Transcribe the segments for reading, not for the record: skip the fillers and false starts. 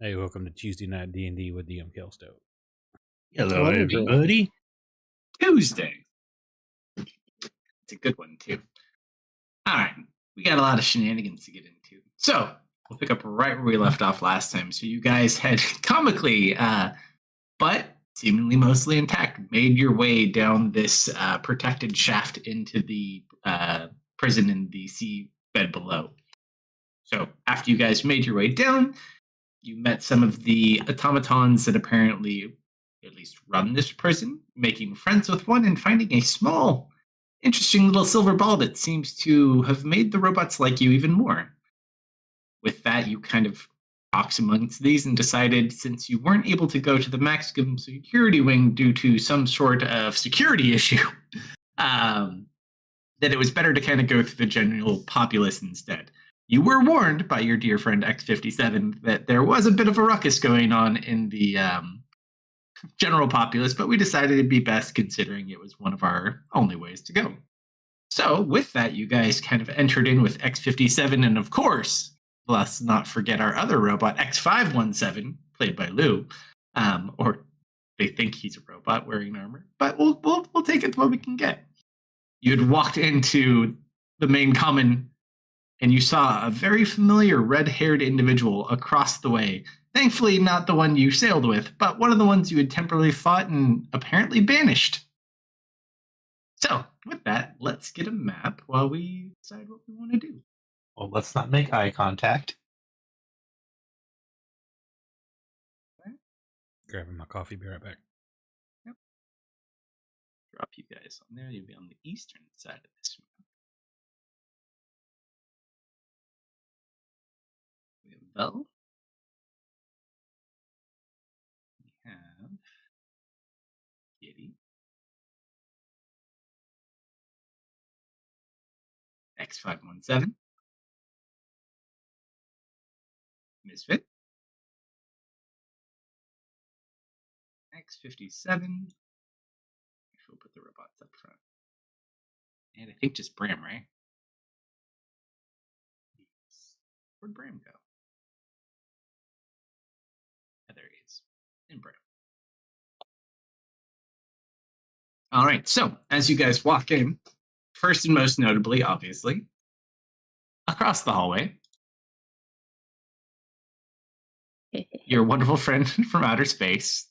Hey, welcome to Tuesday Night D&D with DM Kalsto. Hello, Hello, everyone. everybody. Tuesday. It's a good one, too. All right. We got a lot of shenanigans to get into. So we'll pick up right where we left off last time. So you guys had comically, but seemingly mostly intact, made your way down this protected shaft into the prison in the sea bed below. So after you guys made your way down, you met some of the automatons that apparently at least run this prison, making friends with one and finding a small, interesting little silver ball that seems to have made the robots like you even more. With that, you kind of talked amongst these and decided, since you weren't able to go to the maximum security wing due to some sort of security issue, that it was better to kind of go through the general populace instead. You were warned by your dear friend X57 that there was a bit of a ruckus going on in the general populace, but we decided it'd be best considering it was one of our only ways to go. So with that, you guys kind of entered in with X57, and of course, let's not forget our other robot, X517, played by Lou, or they think he's a robot wearing armor, but we'll take it to what we can get. You had walked into the main common, and you saw a very familiar red-haired individual across the way. Thankfully, not the one you sailed with, but one of the ones you had temporarily fought and apparently banished. So, with that, let's get a map while we decide what we want to do. Well, let's not make eye contact. Grabbing my coffee, be right back. Drop you guys on there. You'll be on the eastern side of this map. We have Bell. We have Kitty. X517. Misfit. X57. We'll put the robots up front. And I think just Bram, right? Where'd Bram go? Yeah, there he is. And Bram. All right, so as you guys walk in, first and most notably, obviously, across the hallway, your wonderful friend from outer space.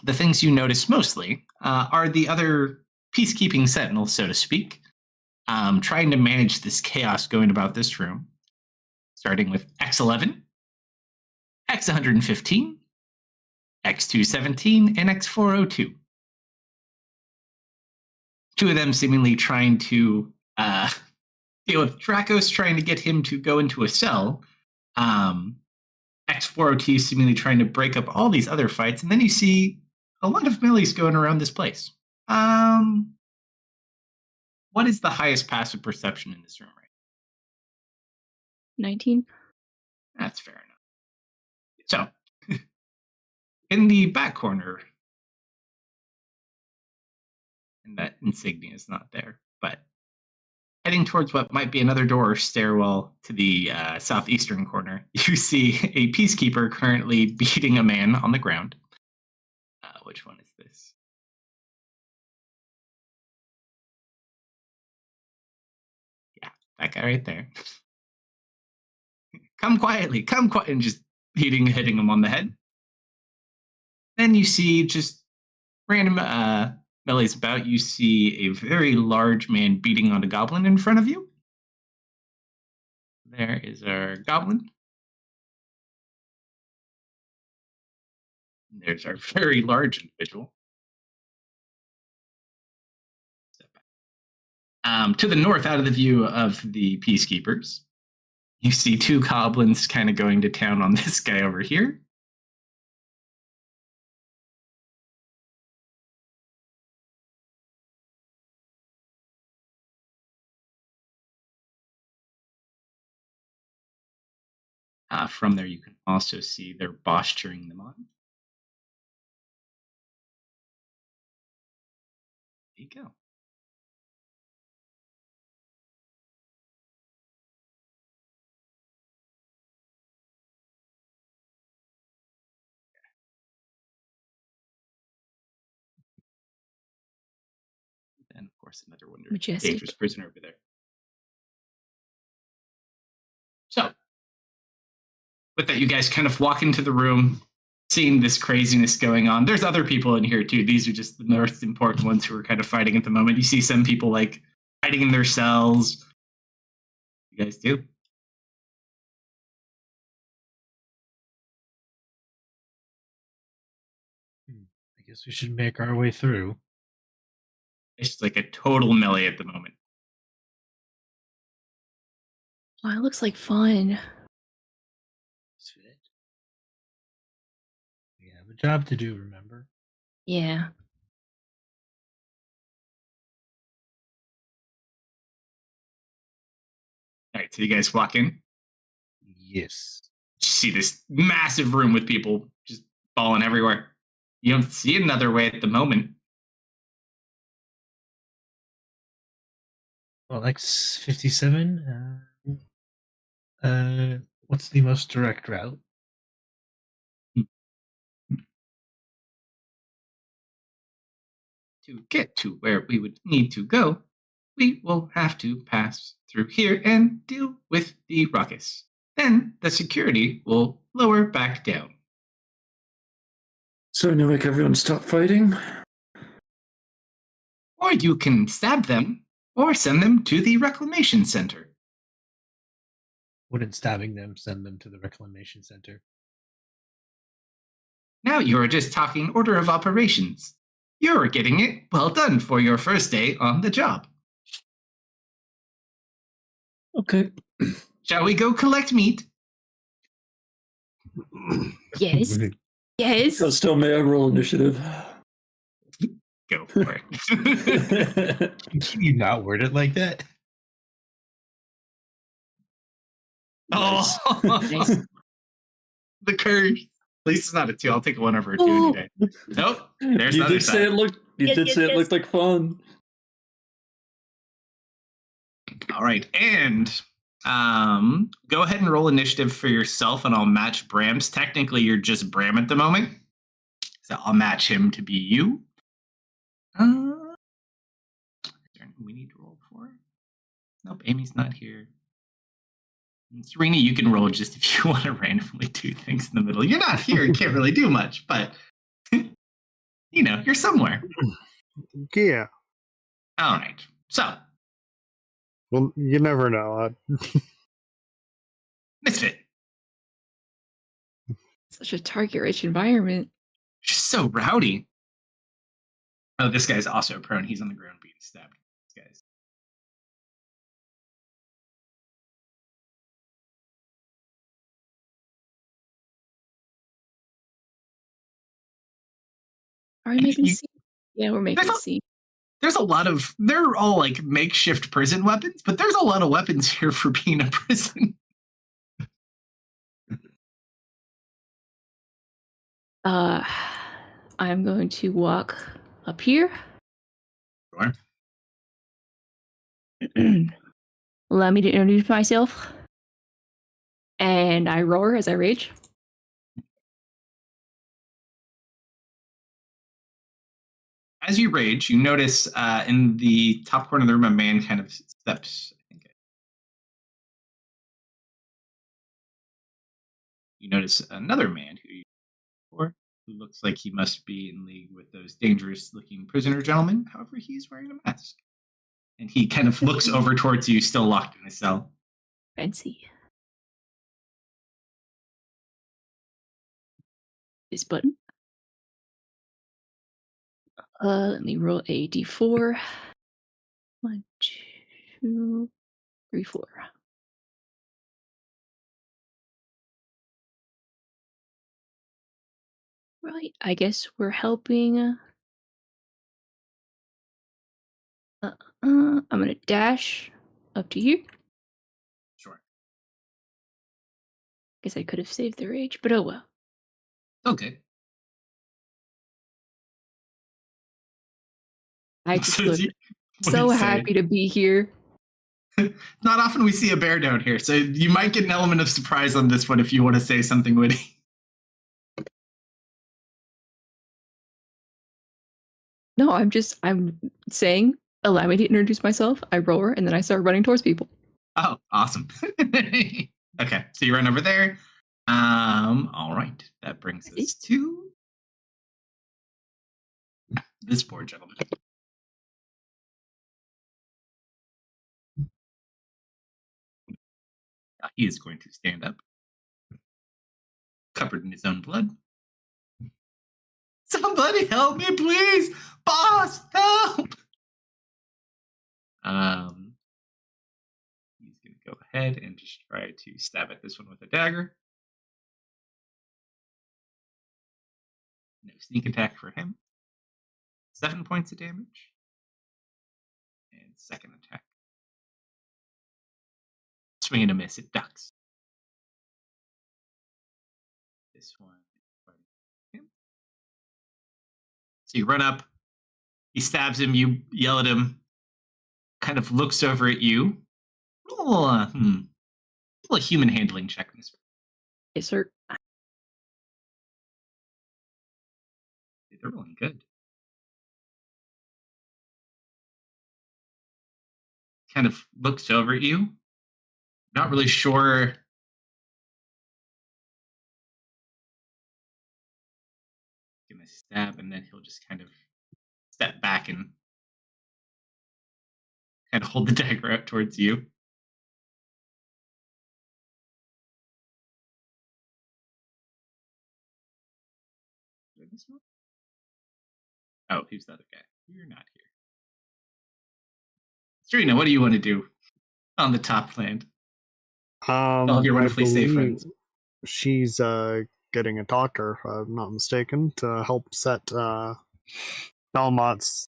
The things you notice mostly are the other peacekeeping sentinels, so to speak, trying to manage this chaos going about this room, starting with X11, X115, X217, and X402. Two of them seemingly trying to deal with Dracos, trying to get him to go into a cell. X402 seemingly trying to break up all these other fights, and then you see a lot of melees going around this place. What is the highest passive perception in this room right 19. now? That's fair enough. So, in the back corner, and that insignia is not there, but heading towards what might be another door or stairwell to the southeastern corner, you see a peacekeeper currently beating a man on the ground. Which one is this? Yeah, that guy right there. Come quietly, and just hitting him on the head. Then you see just random melees about. You see a very large man beating on a goblin in front of you. There is our goblin. And there's our very large individual. To the north, out of the view of the peacekeepers, you see two goblins kind of going to town on this guy over here. From there, you can also see their boss cheering them on. There you go. course, another wonder. Majestic. Dangerous prisoner over there. So, with that, you guys kind of walk into the room, seeing this craziness going on. There's other people in here too. These are just the most important ones who are kind of fighting at the moment. You see some people like hiding in their cells. You guys do? I guess we should make our way through. It's just like a total melee at the moment. Oh, it looks like fun. We have a job to do, remember? Yeah. All right, so you guys walk in. Yes. You see this massive room with people just falling everywhere. You don't see another way at the moment. Well, X57. What's the most direct route? To get to where we would need to go, we will have to pass through here and deal with the ruckus. Then the security will lower back down. So you make everyone stop fighting? Or you can stab them or send them to the reclamation center. Wouldn't stabbing them send them to the reclamation center? Now you are just talking order of operations. You're getting it well done for your first day on the job. Okay. Shall we go collect meat? Yes. Yes. So still may I roll initiative? Go for it. Can you not word it like that? Oh, Nice. the curse. At least it's not a 2. I'll take a 1 over a 2 any day. Nope. There's You the other did say side. it looked. You Yes, did yes, say it yes. looked like fun. All right, and go ahead and roll initiative for yourself, and I'll match Bram's. Technically, you're just Bram at the moment, so I'll match him to be you. Is there anything we need to roll for? Nope, Amy's not here. Serena, you can roll just if you want to randomly do things in the middle. You're not here, you can't really do much, but you know, you're somewhere. Yeah. All right, so Well, you never know. Misfit. Such a target-rich environment. She's so rowdy. Oh, this guy's also prone. He's on the ground being stabbed. This guy's. Are we making a You- scene? Yeah, we're making a scene. There's a lot of. They're all like makeshift prison weapons, but there's a lot of weapons here for being a prison. I'm going to walk up here. Sure. Allow me to introduce myself. And I roar as I rage. As you rage, you notice in the top corner of the room, a man kind of steps. I think. You notice another man who looks like he must be in league with those dangerous-looking prisoner gentlemen. However, he's wearing a mask, and he kind of looks over towards you, still locked in a cell. Fancy. This button. Let me roll a d4. 1, 2, 3, 4. Right, I guess we're helping. I'm gonna dash up to here. Sure. Guess I could have saved the rage, but oh well. Okay. I just Says look he- what so did he say? happy to be here. Not often we see a bear down here, so you might get an element of surprise on this one if you want to say something witty. No, I'm saying Allow me to introduce myself. I roll her, and then I start running towards people. Oh, awesome. Okay, so you run over there. All right. That brings us to this poor gentleman. He is going to stand up, covered in his own blood. Somebody help me, please! Boss, help! He's going to go ahead and just try to stab at this one with a dagger. No sneak attack for him. 7 points of damage. And second attack. Swing and a miss. It ducks. This one. So you run up. He stabs him. You yell at him. Kind of looks over at you. Roll a human handling check. Yes, sir. They're rolling good. Kind of looks over at you. Not really sure. Gonna stab, and then he'll just kind of step back and kind of hold the dagger out towards you. This one? Oh, he's the other guy. You're not here. Serena, what do you want to do on the top land? Your I wonderfully safe believe friends. she's getting a doctor, if I'm not mistaken, to help set Belmont's.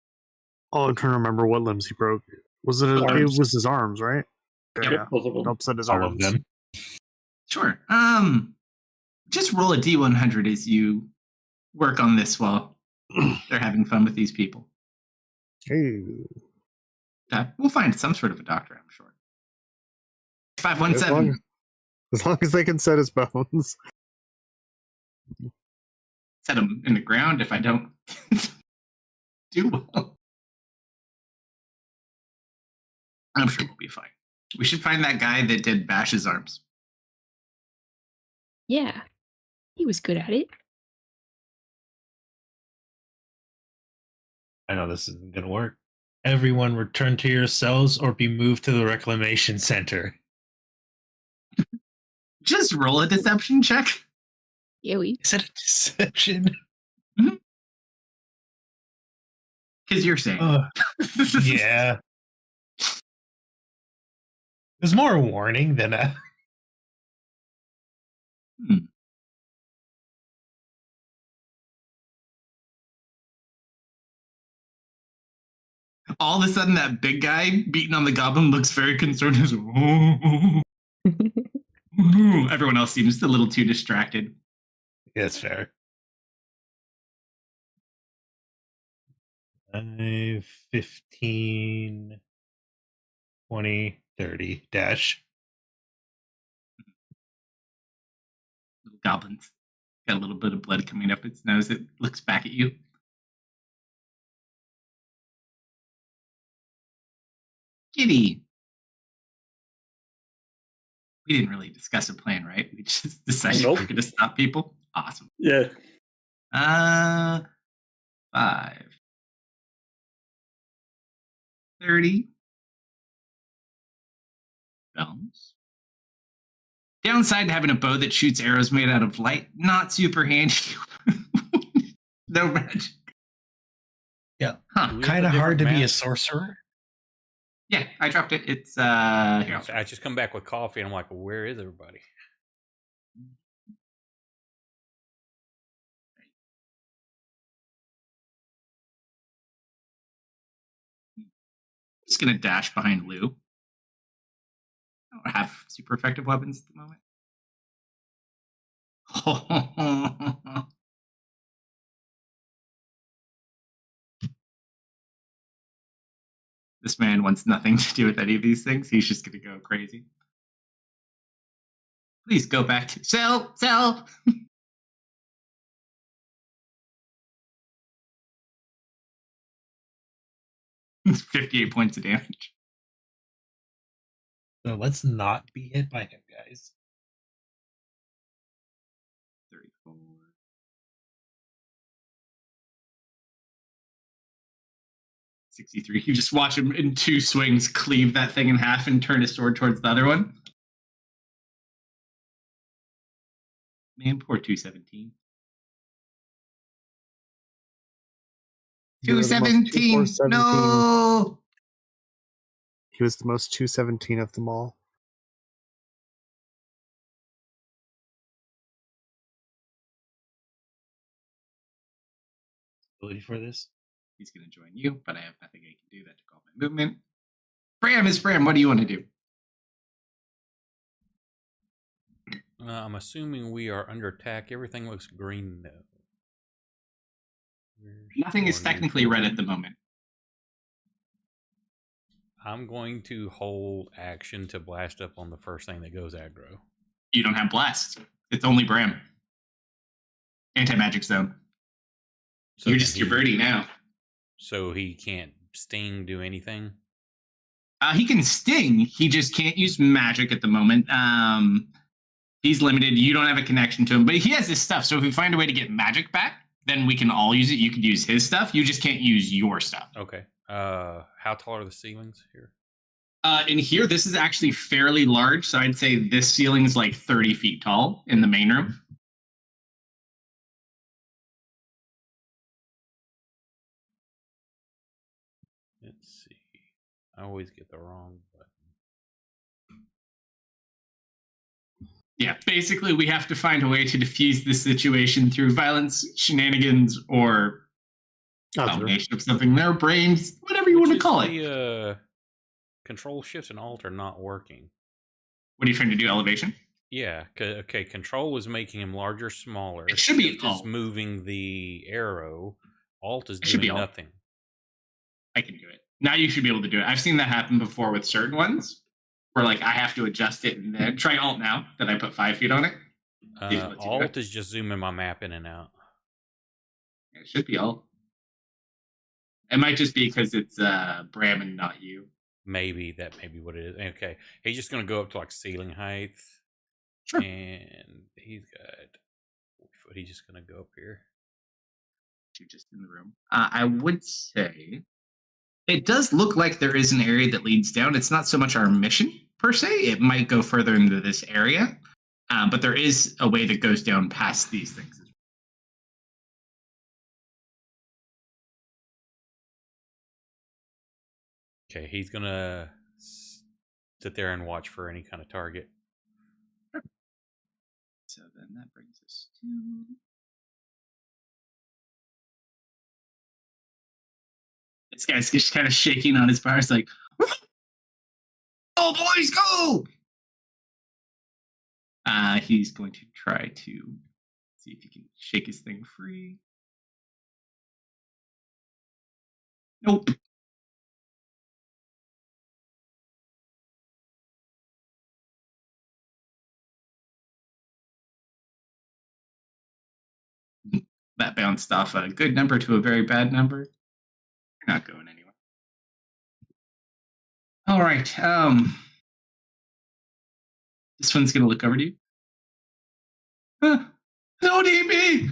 Oh, I'm trying to remember what limbs he broke. Was it? It was his arms, right? Yep. Yeah, Both of them. help set his All arms. of them. Sure. Just roll a D100 as you work on this while they're having fun with these people. Hey, We'll find some sort of a doctor, I'm sure. 517. as long as they can set his bones. Set him in the ground if I don't do well. I'm sure we'll be fine. We should find that guy that did Bash's arms. Yeah. He was good at it. I know this isn't going to work. Everyone return to your cells or be moved to the reclamation center. Just roll a deception check. Yeah, we. Is that a deception? Because you're saying. Yeah. There's more warning than a. All of a sudden, that big guy beating on the goblin looks very concerned. He's like, everyone else seems a little too distracted. Yeah, it's fair. 5, 15, 20, 30, dash. Little goblin's got a little bit of blood coming up its nose. It looks back at you. Kitty. We didn't really discuss a plan, right? We just decided Nope. we're going to stop people. Awesome. Yeah. 5, 30. Bones. Downside to having a bow that shoots arrows made out of light, not super handy. No magic. Yeah. Huh. Kind of hard to be a sorcerer. Yeah, I dropped it. It's here. I just come back with coffee and I'm like, well, where is everybody? Just gonna dash behind Lou. I don't have super effective weapons at the moment. This man wants nothing to do with any of these things. He's just gonna go crazy. Please go back to sell. 58 points of damage. So let's not be hit by him, guys. 34. 63. You just watch him in 2 swings cleave that thing in half and turn his sword towards the other one. Man, poor 217. You're the most 217. 217. No. He was the most 217 of them all. Ability for this? He's going to join you, but I have nothing I can do that to call my movement. Bram is Bram. What do you want to do? I'm assuming we are under attack. Everything looks green, though. Nothing is technically red at the moment. I'm going to hold action to blast up on the first thing that goes aggro. You don't have blast. It's only Bram. Anti-magic zone. So You're then just your birdie now. So he can't sting, do anything? He can sting. He just can't use magic at the moment. He's limited. You don't have a connection to him, but he has his stuff. So if we find a way to get magic back, then we can all use it. You could use his stuff. You just can't use your stuff. Okay. How tall are the ceilings here? In here, this is actually fairly large. So I'd say this ceiling is like 30 feet tall in the main room. Let's see. I always get the wrong button. Yeah, basically we have to find a way to defuse this situation through violence, shenanigans, or combination of something. Their brains, whatever you want to call it. The control shift and alt are not working. What are you trying to do? Elevation? Yeah. Okay. Control is making him larger, smaller. It should be Shift alt. is moving the arrow. Alt is It should be doing alt. nothing. I can do it. Now you should be able to do it. I've seen that happen before with certain ones, where like I have to adjust it and then try alt now that I put 5 feet on it. Alt is just zooming my map in and out. It should be alt. It might just be because it's Bram and not you. Maybe that may be what it is. Okay. He's just going to go up to like ceiling height. Sure. And he's got 40 foot. He's just going to go up here. You're just in the room. I would say it does look like there is an area that leads down. It's not so much our mission per se. It might go further into this area, but there is a way that goes down past these things. Okay, he's going to sit there and watch for any kind of target. So then that brings us to... This guy's just kind of shaking on his bar. It's like, oh, boys, go! He's going to try to see if he can shake his thing free. Nope. That bounced off a good number to a very bad number. You're not going anywhere. All right. This one's going to look over to you. Don't eat me!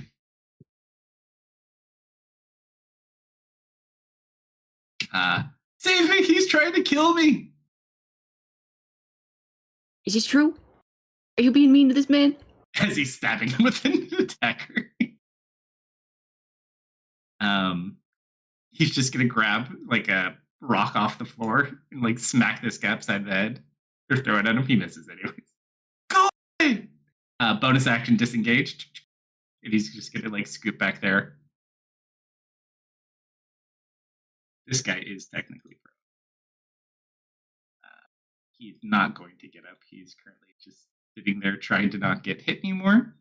Save me! He's trying to kill me! Is this true? Are you being mean to this man? As he's stabbing him with an attacker. He's just gonna grab like a rock off the floor and like smack this guy upside the head. Or throw it at him. He misses anyways. Go away! Bonus action disengaged. And he's just gonna like scoot back there. This guy is technically pro. He's not going to get up. He's currently just sitting there trying to not get hit anymore.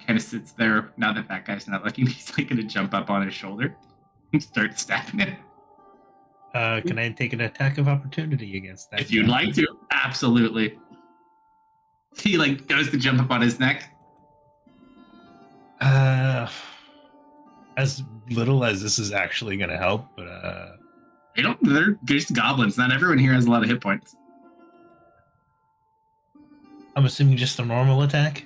Kind of sits there. Now that that guy's not looking, he's like going to jump up on his shoulder and start stabbing him. Can I take an attack of opportunity against that? If you'd like to, absolutely. He like goes to jump up on his neck. I as little as this is actually going to help, but They're just goblins. Not everyone here has a lot of hit points. I'm assuming just a normal attack.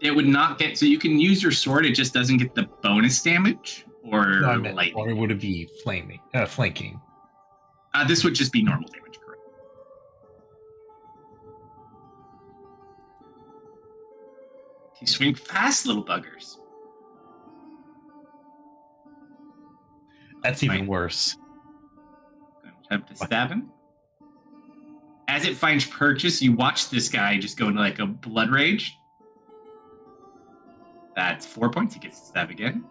It would not get, so you can use your sword, it just doesn't get the bonus damage or No, I meant, lightning. or would it be flanking? This would just be normal damage, correct? You swing fast, little buggers. That's even worse. Gonna attempt to stab him. As it finds purchase, you watch this guy just go into like a blood rage. That's 4 points. He gets to stab again.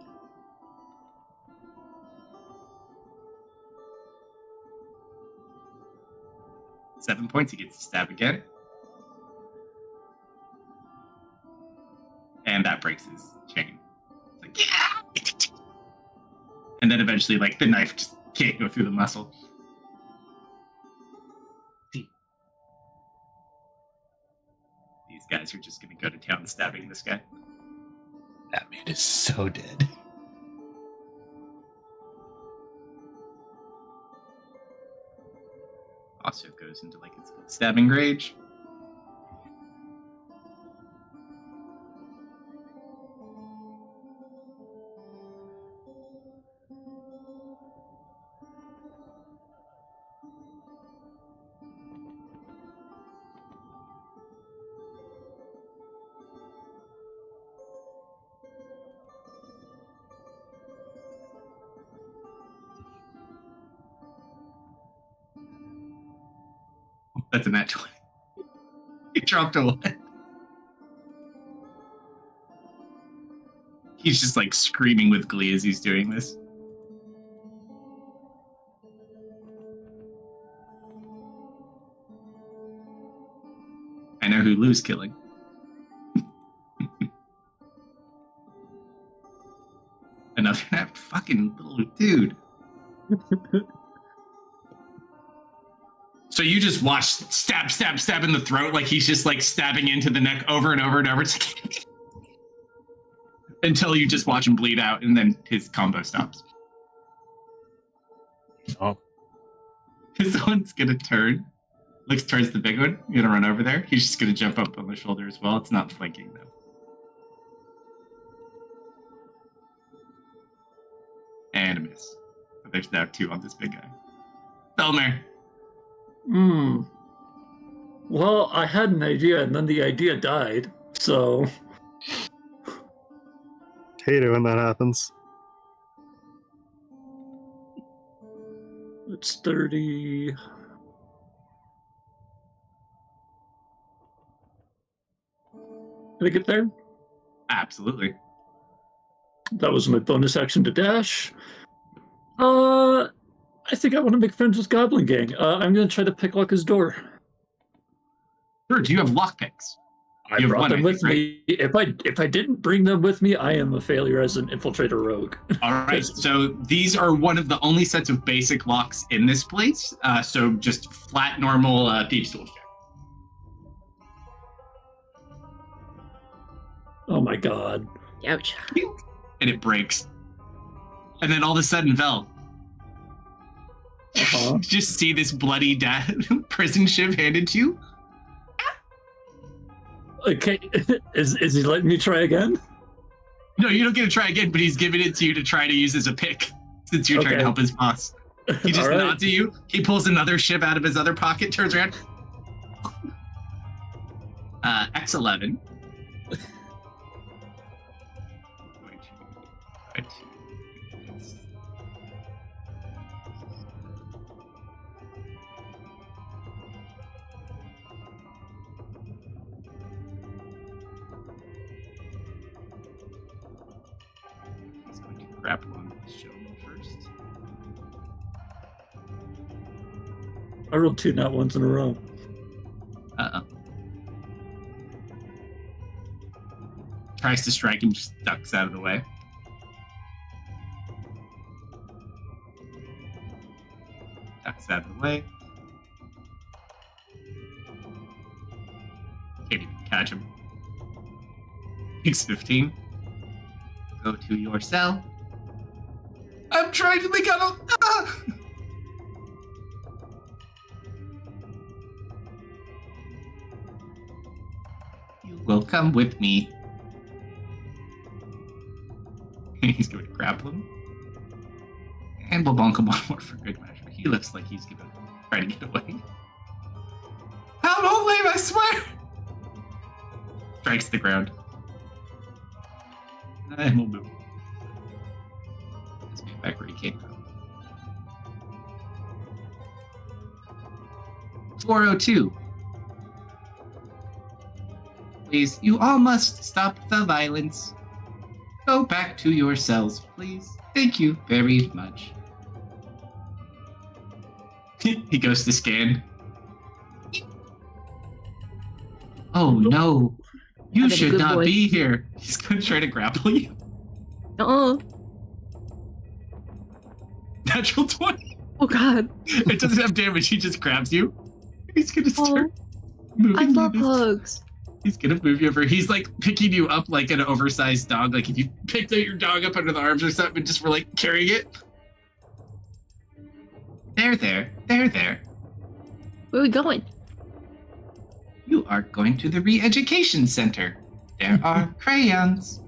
Seven points. He gets to stab again. And that breaks his chain. It's like, yeah! And then eventually, like, the knife just can't go through the muscle. These guys are just going to go to town stabbing this guy. That man is so dead. Also goes into like its stabbing rage. That's a nat 20. He dropped a 1. He's just like screaming with glee as he's doing this. I know who Lou's killing. Another nat fucking little dude. So you just watch stab, stab, stab in the throat, like he's just like stabbing into the neck over and over and over until you just watch him bleed out, and then his combo stops. Oh, This one's gonna turn, looks towards the big one. You're gonna run over there. He's just gonna jump up on the shoulder as well. It's not flanking though. And a miss. But there's now 2 on this big guy. Belmer. Well, I had an idea, and then the idea died. So Hate it when that happens. it's 30. Did I get there? Absolutely. That was my bonus action to dash. I think I want to make friends with Goblin Gang. I'm going to try to picklock his door. Sure, do you have lockpicks? I You have brought one, them I with think, me. If I didn't bring them with me, I am a failure as an infiltrator rogue. All right, so these are one of the only sets of basic locks in this place. So just flat, normal thieves' tools check. Oh my god. Ouch. And it breaks. And then all of a sudden, Vel, Uh-huh. just see this bloody prison shiv handed to you. Okay, is he letting me try again? No, you don't get to try again, but he's giving it to you to try to use as a pick since you're trying to Okay. help his boss. He just All right. nods at you. He pulls another shiv out of his other pocket, turns around. X11. He's going to grapple on the show first. I rolled 2 nat ones in a row. Uh-oh. Tries to strike him, just ducks out of the way. Ducks out of the way. Can't even catch him. Takes 15. go to your cell. I'm trying to make out a... Ah! You will come with me. He's going to grapple him. And we'll bonk him one more for good measure. He looks like he's going to try to get away. How don't leave, I swear! Strikes the ground. And we'll move. Let's get back where he came from. 402. Please, you all must stop the violence. Go back to your cells, please. Thank you very much. He goes to scan. Oh no. You I've been a should good not boy. be here. He's going to try to grapple you. Natural 20. Oh god. It doesn't have damage. He just grabs you. He's going to start moving I you. love hugs. He's going to move you over. He's like picking you up like an oversized dog. Like if you picked your dog up under the arms or something just for like carrying it. There. Where are we going? You are going to the re-education center. There are crayons.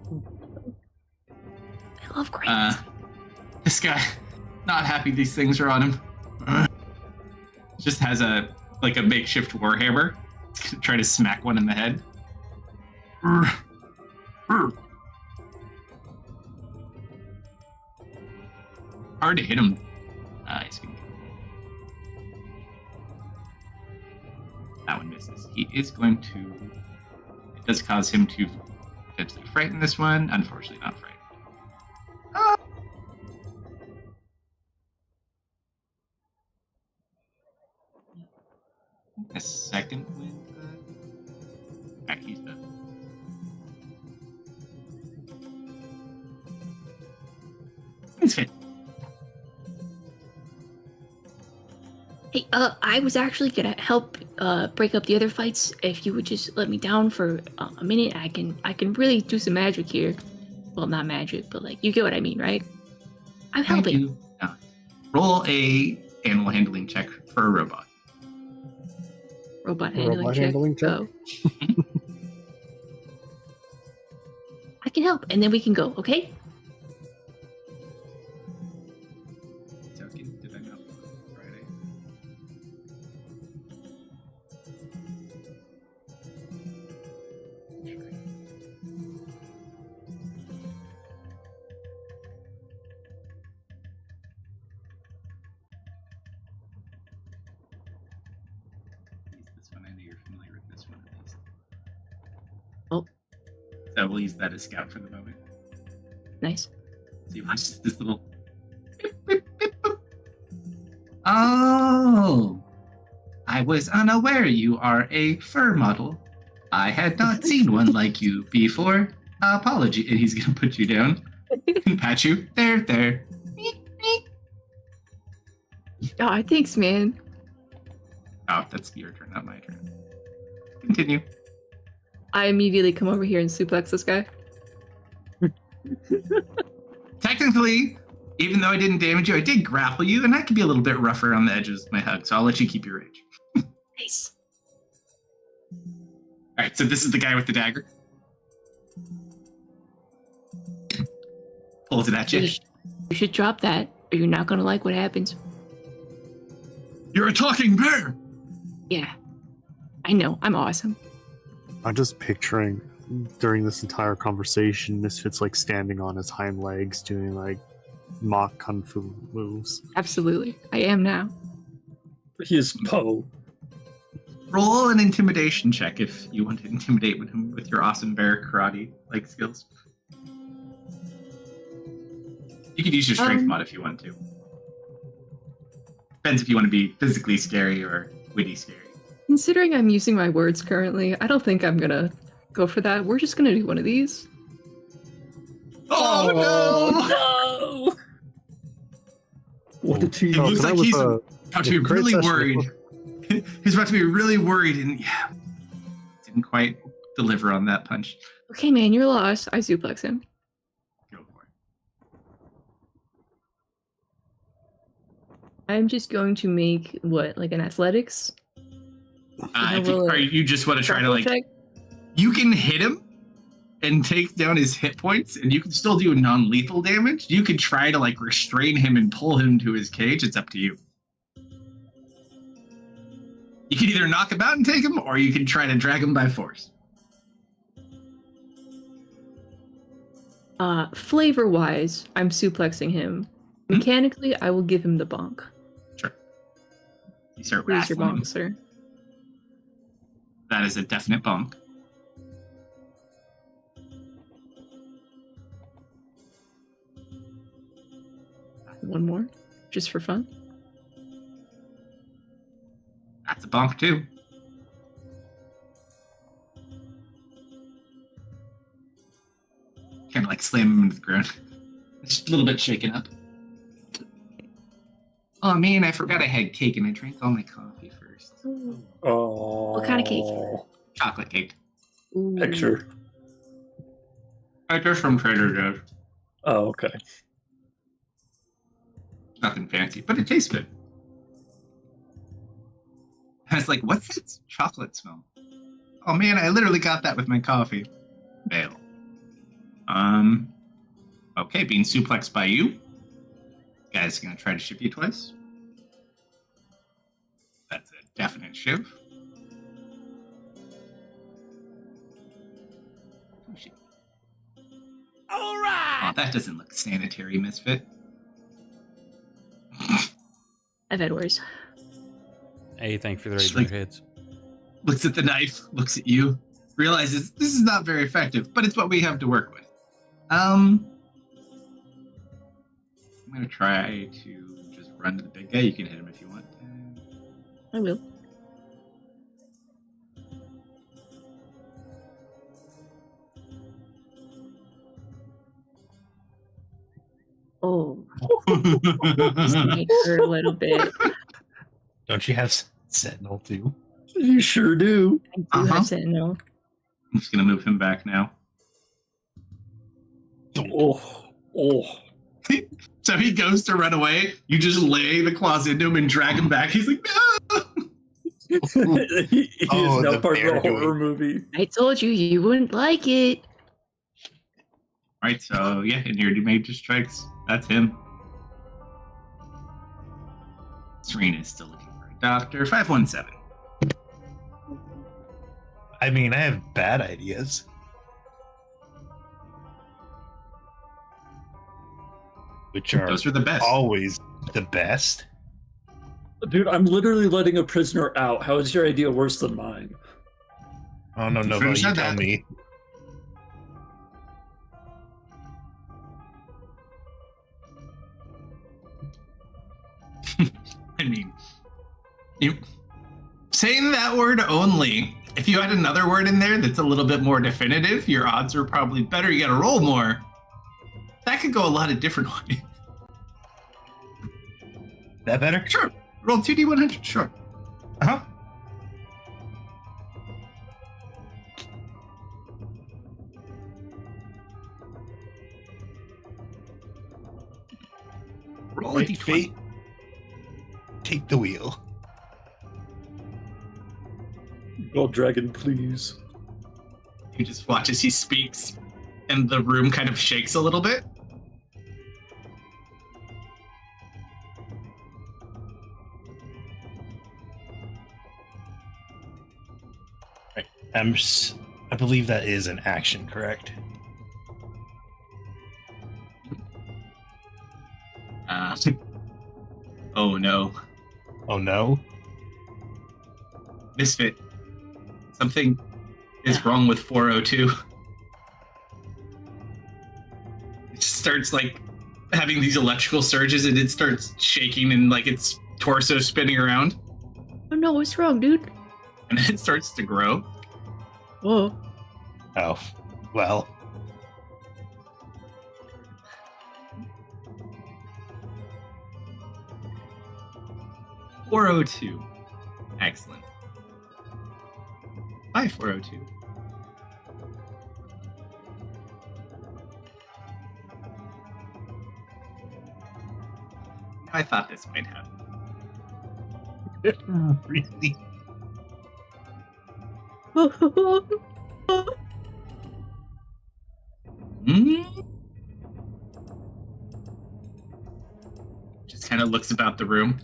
I love crayons. This guy, not happy these things are on him. Just has a makeshift warhammer. He's gonna try to smack one in the head. Hard to hit him. He's gonna... That one misses. He is going to... It does cause him to potentially frighten this one. Unfortunately, not frighten. A second with... Alright, he's done. It's fit. Hey, I was actually gonna help break up the other fights. If you would just let me down for a minute, I can really do some magic here. Well, not magic, but like you get what I mean, right? I'm I helping. do not. Roll a animal handling check for a robot. Robot Robot handling check. handling check? Go. I can help, and then we can go. Okay? Token, did I know? Friday. Use this one. I know you're familiar with this one at least. Oh. So we'll use that as scout for the moment. Nice. So you watch this little. Beep, beep, beep, boop. Oh, I was unaware you are a fur model. I had not seen one like you before. Apology. And he's gonna put you down and pat you. There. Oh, thanks, man. Oh, that's your turn, not my turn. Continue. I immediately come over here and suplex this guy. Technically, even though I didn't damage you, I did grapple you, and I could be a little bit rougher on the edges of my hug, so I'll let you keep your rage. Nice. Alright, so this is the guy with the dagger. Pulls it at you. You should drop that, or you're not gonna like what happens. You're a talking bear! Yeah. I know, I'm awesome. I'm just picturing during this entire conversation, Misfit's like standing on his hind legs doing like mock kung fu moves. Absolutely. I am now. He is Poe. Roll an intimidation check if you want to intimidate with him with your awesome bear karate-like skills. You could use your strength mod if you want to. Depends if you want to be physically scary or witty scary. Considering I'm using my words currently, I don't think I'm gonna go for that. We're just gonna do one of these. Oh, no! No! What did he It looks so that like was he's a- about to be a great really session. worried. He's about to be really worried, and yeah, didn't quite deliver on that punch. Okay, man, you're lost. I suplex him. Go. I'm just going to make what, like an athletics? Or you just want to try to like, check? you can hit him and take down his hit points, and you can still do non-lethal damage. You can try to like restrain him and pull him to his cage. It's up to you. You can either knock him out and take him, or you can try to drag him by force. Flavor-wise, I'm suplexing him. Mechanically, I will give him the bonk. Sure. You start Where's your wrestling him. bonk, sir? That is a definite bonk. One more, just for fun. That's a bonk too. Kind of like slam him into the ground. Just a little bit shaken up. Oh man, I forgot I had cake and I drank all my coffee first. Oh. What kind of cake? Chocolate cake. Ooh. Picture. I just from Trader Joe's. Oh, okay. Nothing fancy, but it tastes good. I was like, what's that chocolate smell? Oh man, I literally got that with my coffee. Fail. Okay, being suplexed by you. Guy's gonna try to shiv you twice. That's a definite shiv. Oh, shit. All right. Oh, that doesn't look sanitary, Misfit. I've had worse. Hey, thank you for the Just raising like- heads. Looks at the knife, looks at you, realizes this is not very effective, but it's what we have to work with. I'm gonna try to just run to the big guy. You can hit him if you want. I will. Oh, this might hurt a little bit. Don't you have Sentinel too? You sure do. I do Uh-huh. have Sentinel. I'm just gonna move him back now. Oh. Oh. So he goes to run away. You just lay the claws into him and drag him back. He's like, no! He Oh, is now the part of bear a horror doing- movie. I told you you wouldn't like it. Right, so yeah, and your major strikes. That's him. Serena is still looking for a doctor. 517. I mean, I have bad ideas. Which are Those are the best. always the best. Dude, I'm literally letting a prisoner out. How is your idea worse than mine? Oh no, no, Should've you said tell that. me. I mean, you saying that word only. If you had another word in there that's a little bit more definitive, your odds are probably better. You got to roll more. That could go a lot of different ways. That better? Sure. Roll 2d100. Sure. Uh-huh. Roll a Wait, d20. fate. Take the wheel. Gold dragon, please. You just watch as he speaks, and the room kind of shakes a little bit. I believe that is an action, correct? Oh no. Oh no. Misfit. Something is wrong with 402. It starts like having these electrical surges and it starts shaking and like its torso spinning around. Oh no, what's wrong, dude? And then it starts to grow. Whoa. Oh, well. .402. Excellent. Hi, 402. I thought this might happen. Really? Just kind of looks about the room.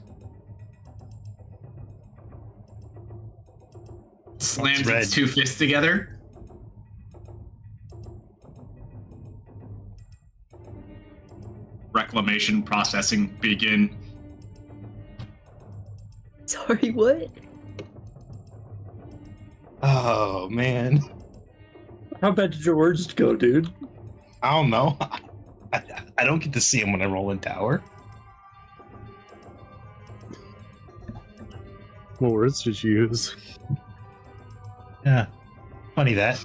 Slams red? its two fists together. Reclamation processing begin. Sorry, what? Oh man, How bad did your words go, dude? I don't know. I don't get to see him when I roll in tower. What words did you use? Yeah, funny that.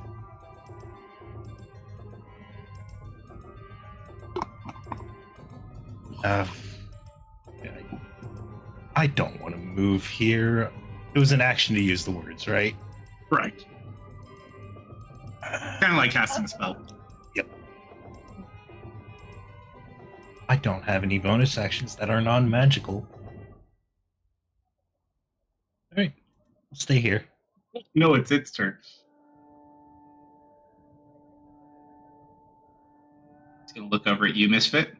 I don't want to move here. It was an action to use the words, right? Correct. Kind of like casting a spell. Yep. I don't have any bonus actions that are non-magical. All right, I'll stay here. No, it's its turn. It's gonna look over at you, Misfit.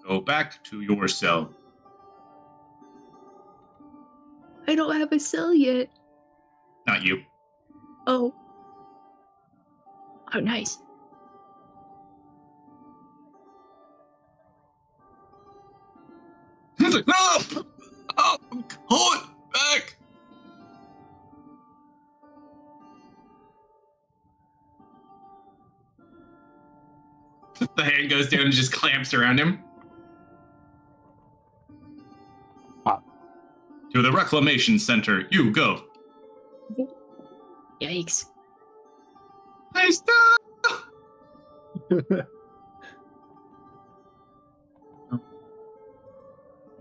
Go back to your cell. I don't have a cell yet. Not you. Oh. Oh, nice. He's like, no! Oh, hold it back! The hand goes down and just clamps around him. To the reclamation center, you go. Yikes. Nice.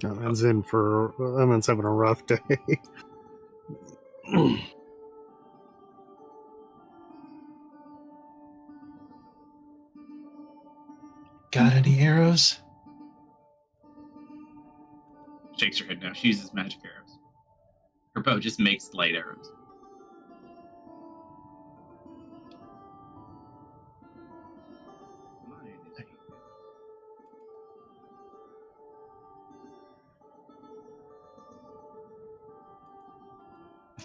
Evan's Evan's having a rough day. Got any arrows? Shakes her head now. She uses magic arrows. Her bow just makes light arrows.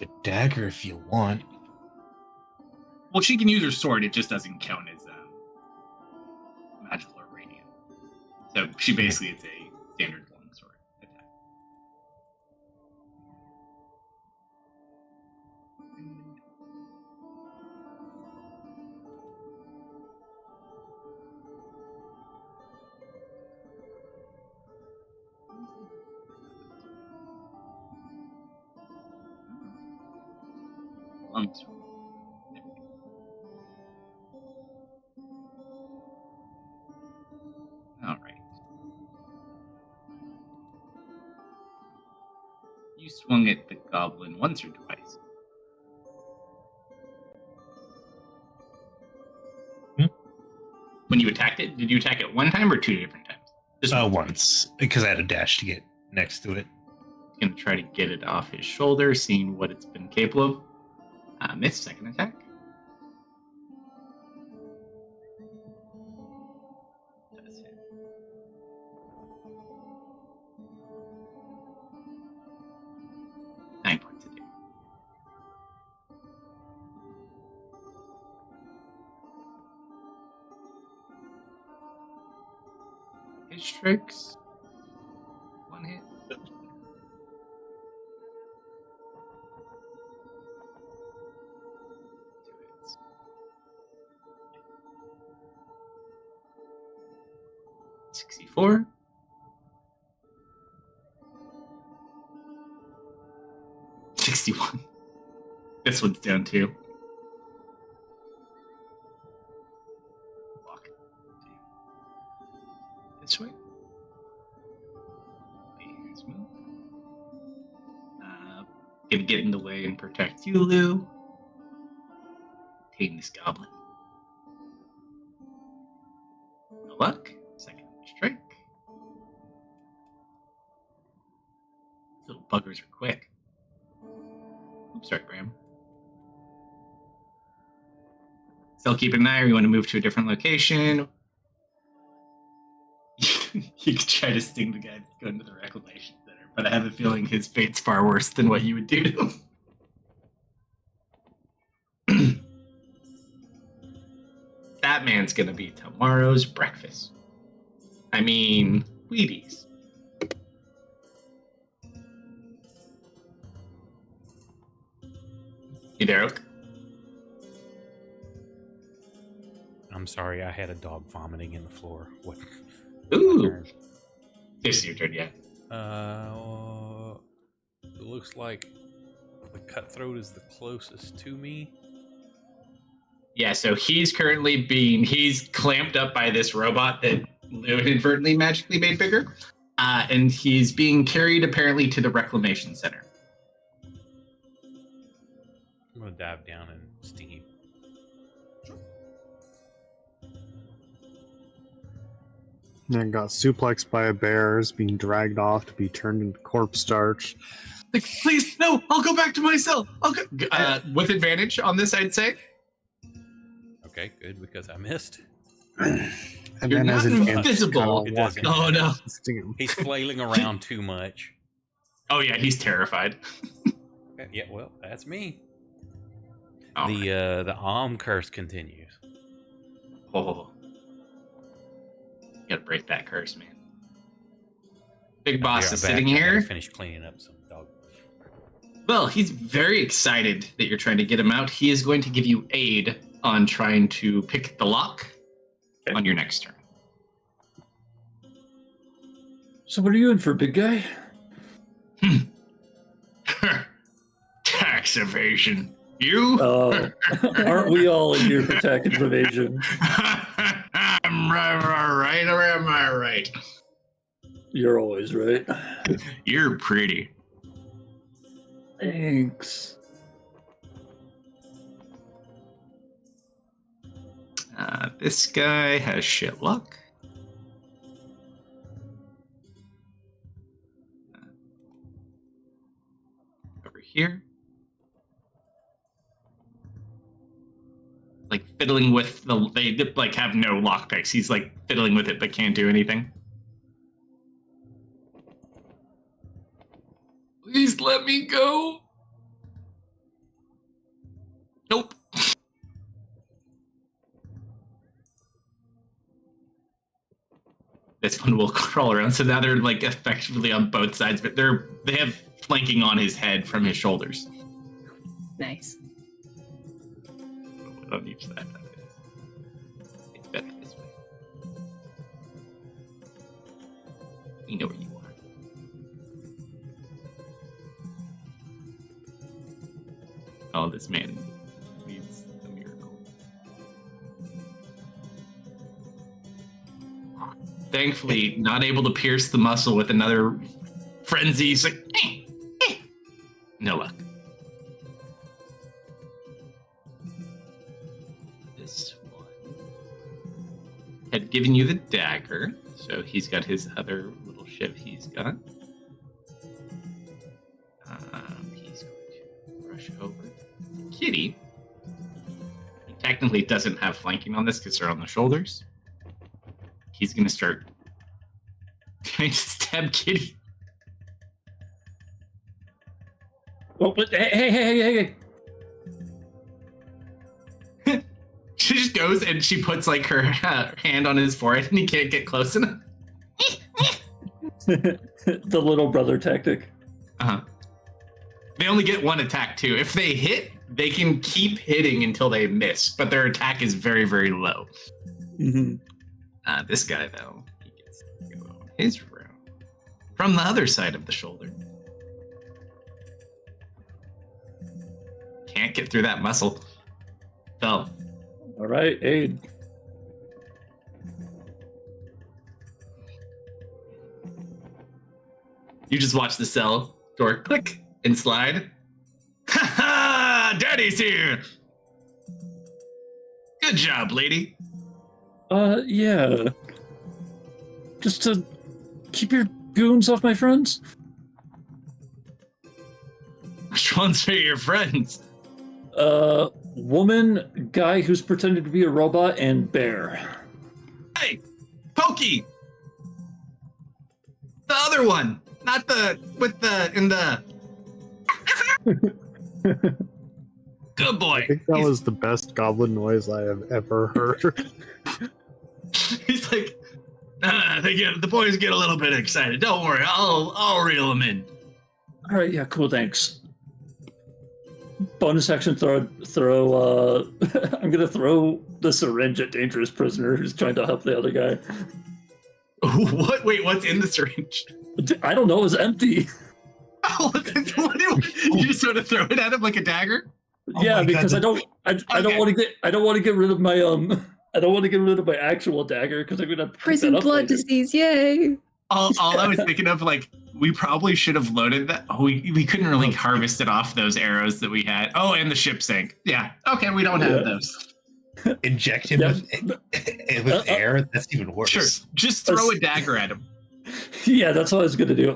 A dagger if you want. Well, she can use her sword. It just doesn't count as magical or radiant. So she basically it's a standard longsword attack. Longsword. All right. You swung at the goblin once or twice. When you attacked it, did you attack it one time or two different times? Just Once, because I had a dash to get next to it. He's gonna try to get it off his shoulder, seeing what it's been capable of. Miss second attack. Does hit. Nine points of damage. His strikes. One hit. Two hits. 64. 61. This one's down too. Walk. This way. Here's me. Gonna get in the way and protect you, Lou. Tame this goblin. No luck. Second strike. These little buggers are quick. Oops, sorry, Graham. Still keep an eye, or you want to move to a different location? You could try to sting the guy that's going to the reclamation center, but I have a feeling his fate's far worse than what you would do to him. That man's gonna be tomorrow's breakfast. I mean, Wheaties. You there, Oak? I'm sorry, I had a dog vomiting in the floor. What? Ooh. This is your turn, yeah. It looks like the cutthroat is the closest to me. Yeah, so he's clamped up by this robot that Lou inadvertently magically made bigger. And he's being carried apparently to the reclamation center. I'm gonna dive down and sting him. And got suplexed by a bear, is being dragged off to be turned into corpse starch. Like, please, no, I'll go back to my cell. With advantage on this, I'd say. Okay, good, because I missed. And You're then not as an invisible. It doesn't. Oh, no. sting him. He's flailing around too much. Oh, yeah, he's terrified. Yeah, well, that's me. Oh, The curse continues. oh. You gotta break that curse, man. Big Boss is sitting here. Finish cleaning up some dog. Well, he's very excited that you're trying to get him out. He is going to give you aid on trying to pick the lock on your next turn. So what are you in for, big guy? Tax evasion. You? Aren't we all in here for tax evasion? I'm right, or am I right? You're always right. You're pretty. Thanks. This guy has shit luck. Over here. Like fiddling with they like have no lockpicks. He's like fiddling with it but can't do anything. Please let me go. Nope. This one will crawl around. So now they're like effectively on both sides, but they have flanking on his head from his shoulders. Nice. On each side. It's better this way. We know where you are. Oh, this man needs a miracle. Thankfully, not able to pierce the muscle with another frenzy. He's like, no luck. This one had given you the dagger, so he's got his other little shiv he's got. He's going to rush over. Kitty, he technically doesn't have flanking on this because they're on the shoulders. He's going to start trying to stab Kitty. Oh, but hey. She just goes and she puts like her hand on his forehead and he can't get close enough. The little brother tactic. Uh-huh. They only get one attack too. If they hit, they can keep hitting until they miss, but their attack is very, very low. Mm-hmm. This guy, though, he gets to go on his round from the other side of the shoulder. Can't get through that muscle. Fell. All right, aid. You just watch the cell door click and slide. Ha ha! Daddy's here! Good job, lady. Yeah. just to keep your goons off my friends. Which ones are your friends? Woman, guy who's pretending to be a robot, and bear. Hey, Pokey! The other one! Not the, in the... Good boy! I think that was the best goblin noise I have ever heard. He's like, the boys get a little bit excited. Don't worry, I'll reel them in. All right, yeah, cool, thanks. Bonus action throw I'm gonna throw the syringe at dangerous prisoner who's trying to help the other guy. What? Wait, what's in the syringe? I don't know, it was empty. Oh, you just sort of throw it at him like a dagger? Yeah, my because God, I don't want to get rid of my I don't want to get rid of my actual dagger because I'm gonna pick Prison that up blood later. disease, yay! All I was thinking of, like, we probably should have loaded that. Oh, we couldn't really harvest it off those arrows that we had. Oh, and the ship sank. Yeah. Okay, we don't have those. Inject him with air. That's even worse. Sure. Just throw a dagger at him. Yeah, that's what I was gonna do.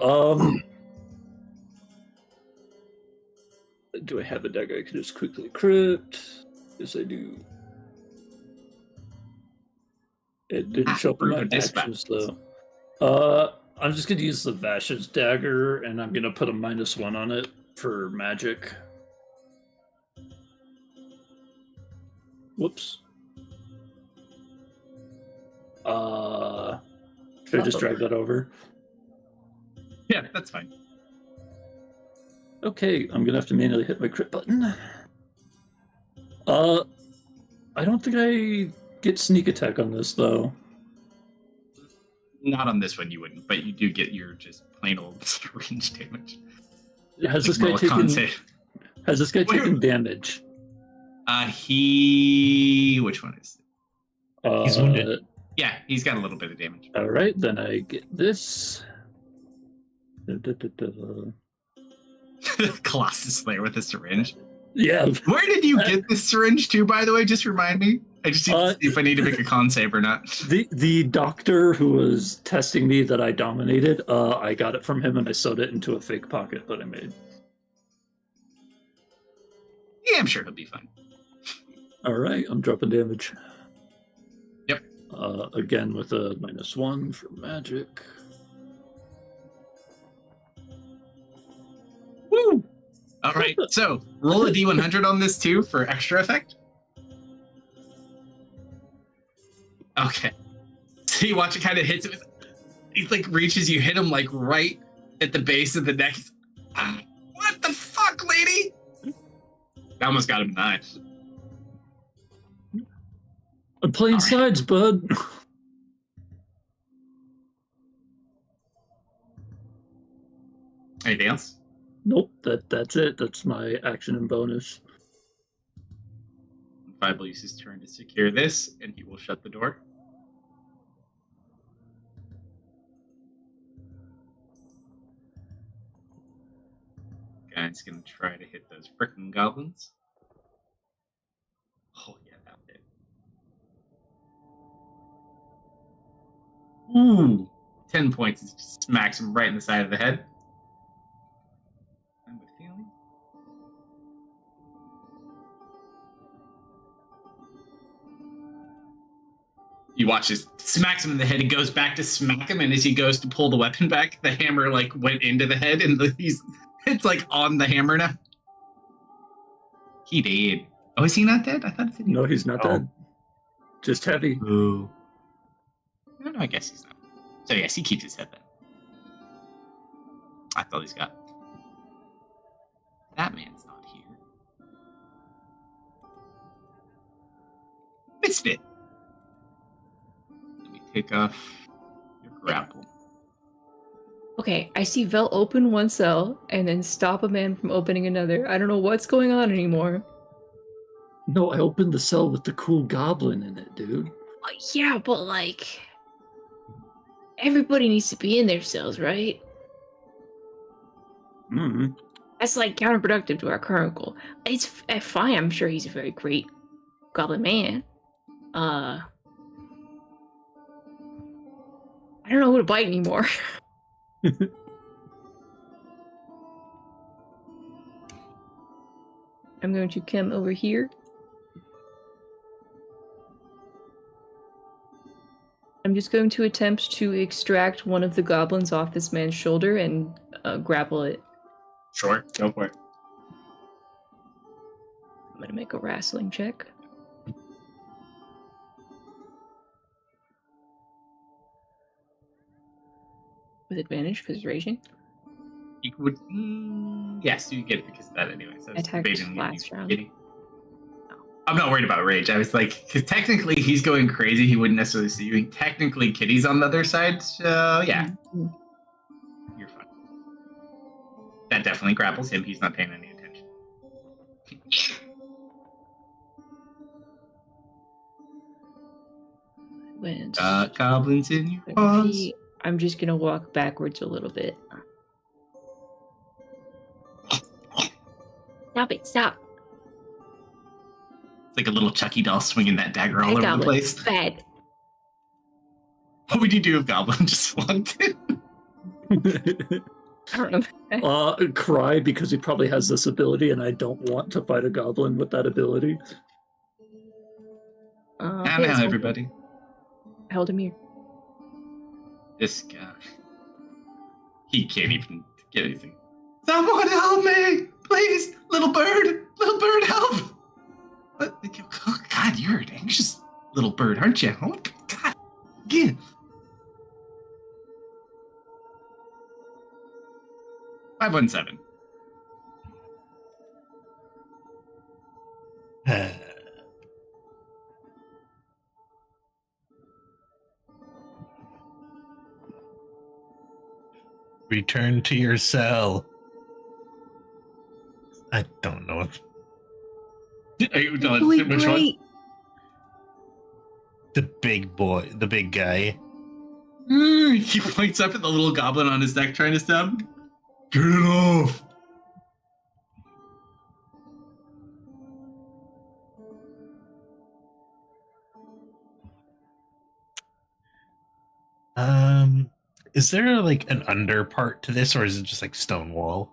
Do I have a dagger I can just quickly crypt? Yes, I do. It didn't show up in my actions though. I'm just gonna use the Vash's dagger, and I'm gonna put a -1 on it for magic. Whoops. Should I just drag that over? Yeah, that's fine. Okay, I'm gonna have to manually hit my crit button. I don't think I get sneak attack on this though. Not on this one, you wouldn't, but you do get your just plain old syringe damage. Has this guy taken damage? Which one is it? He's wounded. Yeah, he's got a little bit of damage. All right, then I get this. Colossus Slayer with a syringe. Yeah. Where did you get this syringe to, by the way? Just remind me. I just need to see if I need to make a con save or not. The doctor who was testing me that I dominated, I got it from him and I sewed it into a fake pocket that I made. Yeah, I'm sure he'll be fine. All right, I'm dropping damage. Yep. Again with a -1 for magic. Woo! All right, so roll a d100 on this too for extra effect. Okay. So you watch it kind of hits him. He like reaches, you hit him like right at the base of the neck. He's, what the fuck, lady? I almost got him 9. I'm playing sides, bud. Anything else? Nope, that's it. That's my action and bonus. Five will use his turn to secure this, and he will shut the door. Guy's gonna try to hit those frickin' goblins. Oh yeah, that hit. Ooh, 10 points. It just smacks him right in the side of the head. I have a feeling. You watch this, smacks him in the head. He goes back to smack him, and as he goes to pull the weapon back, the hammer like went into the head, and it's like on the hammer now. He did. Oh, is he not dead? I thought it said he No, he's not dead. Just heavy. Ooh. No, I guess he's not. So yes, he keeps his head then. I thought he's got. That man's not here. Misfit. Let me take off your grapple. Okay, I see Vel open one cell and then stop a man from opening another. I don't know what's going on anymore. No, I opened the cell with the cool goblin in it, dude. Yeah, but like, everybody needs to be in their cells, right? Mm-hmm. That's like counterproductive to our current goal. It's fine. I'm sure he's a very great goblin man. I I don't know who to bite anymore. I'm going to come over here. I'm just going to attempt to extract one of the goblins off this man's shoulder and grapple it. Sure, go for it. I'm going to make a wrestling check. With advantage because it's raging. You would, yes, you get it because of that anyway. So it's Attacked debating last round. getting- I'm not worried about rage. I was like, because technically he's going crazy. He wouldn't necessarily see you. Technically, Kitty's on the other side. So yeah, Mm-hmm. you're fine. That definitely grapples him. He's not paying any attention. When Goblins in your 30 paws. feet, I'm just going to walk backwards a little bit. Stop it, stop. It's like a little Chucky doll swinging that dagger all Hey, over goblin, the place. bad. What would you do if Goblin just walked in? I don't know. Cry because he probably has this ability, and I don't want to fight a goblin with that ability. Now, Okay, let's hold everybody. him. I hold him here. This guy. He can't even get anything. Someone help me! Please! Little bird! Little bird, help! What? Oh, God, you're an anxious little bird, aren't you? Oh, God. Again. 517. Return to your cell. I don't know. Are you done? Really Which one? great. The big boy, the big guy. He points up at the little goblin on his neck trying to stab. Get it off! Is there like an under part to this, or is it just like stone wall?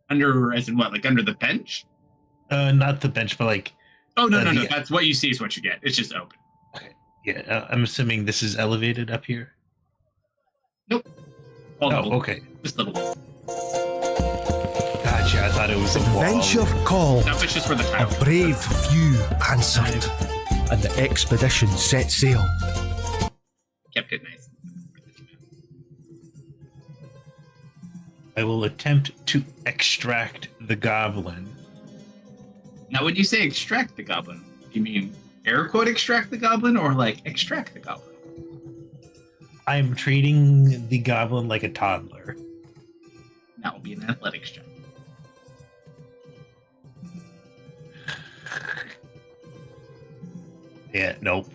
Under, as in what? Like under the bench? Not the bench, but like. Oh, no, Uh, no, no. the- That's what you see is what you get. It's just open. Yeah, I'm assuming this is elevated up here. All Oh, level. okay. Just little. Gotcha. I thought it was a wall. Adventure called. No, it's just where the tile. A brave few answered, and the expedition set sail. Kept it nice. I will attempt to extract the goblin. Now, when you say extract the goblin, do you mean air quote extract the goblin or like extract the goblin? I'm treating the goblin like a toddler. That will be an athletics check. Yeah, nope.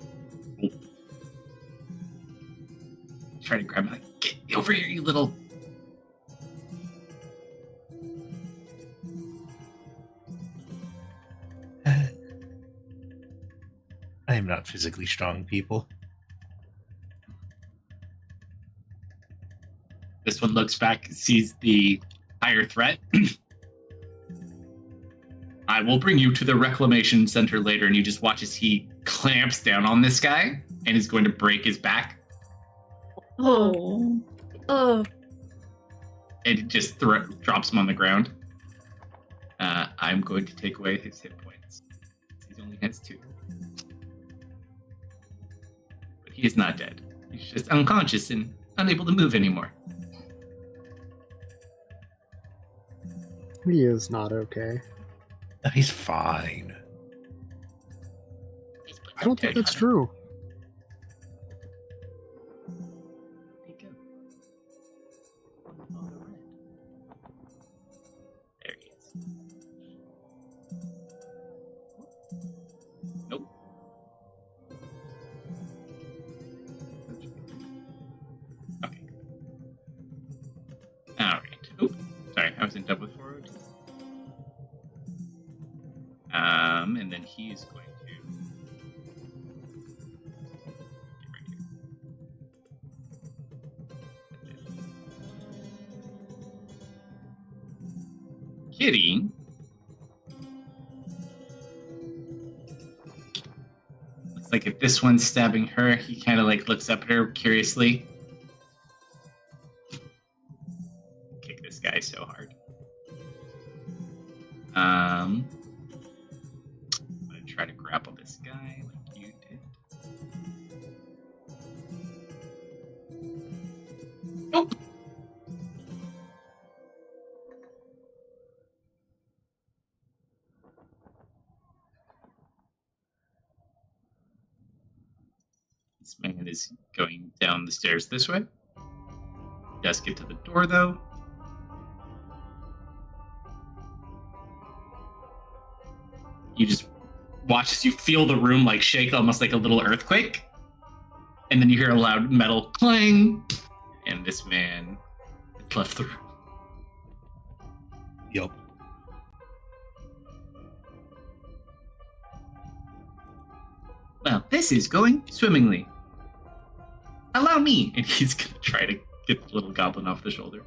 Try to grab him like, get over here, you little. I am not physically strong, people. This one looks back, sees the higher threat. I will bring you to the reclamation center later, and you just watch as he clamps down on this guy and is going to break his back. Oh. Oh. And it just drops him on the ground. I'm going to take away his hit points. He only has 2. But he is not dead. He's just unconscious and unable to move anymore. He is not okay. He's fine. I don't think that's true. There he is. Nope. Okay. Alright. Oop. Sorry, I was in double forward. And then he's going to Kitty. Looks like if this one's stabbing her, he kind of like looks up at her curiously. Kick this guy so hard. I'm gonna try to grapple this guy like you did. Nope. This man is going down the stairs this way. He does get to the door though. You just watch as you feel the room like shake, almost like a little earthquake. And then you hear a loud metal clang, and this man has left the room. Yup. Well, this is going swimmingly. Allow me. And he's going to try to get the little goblin off the shoulder.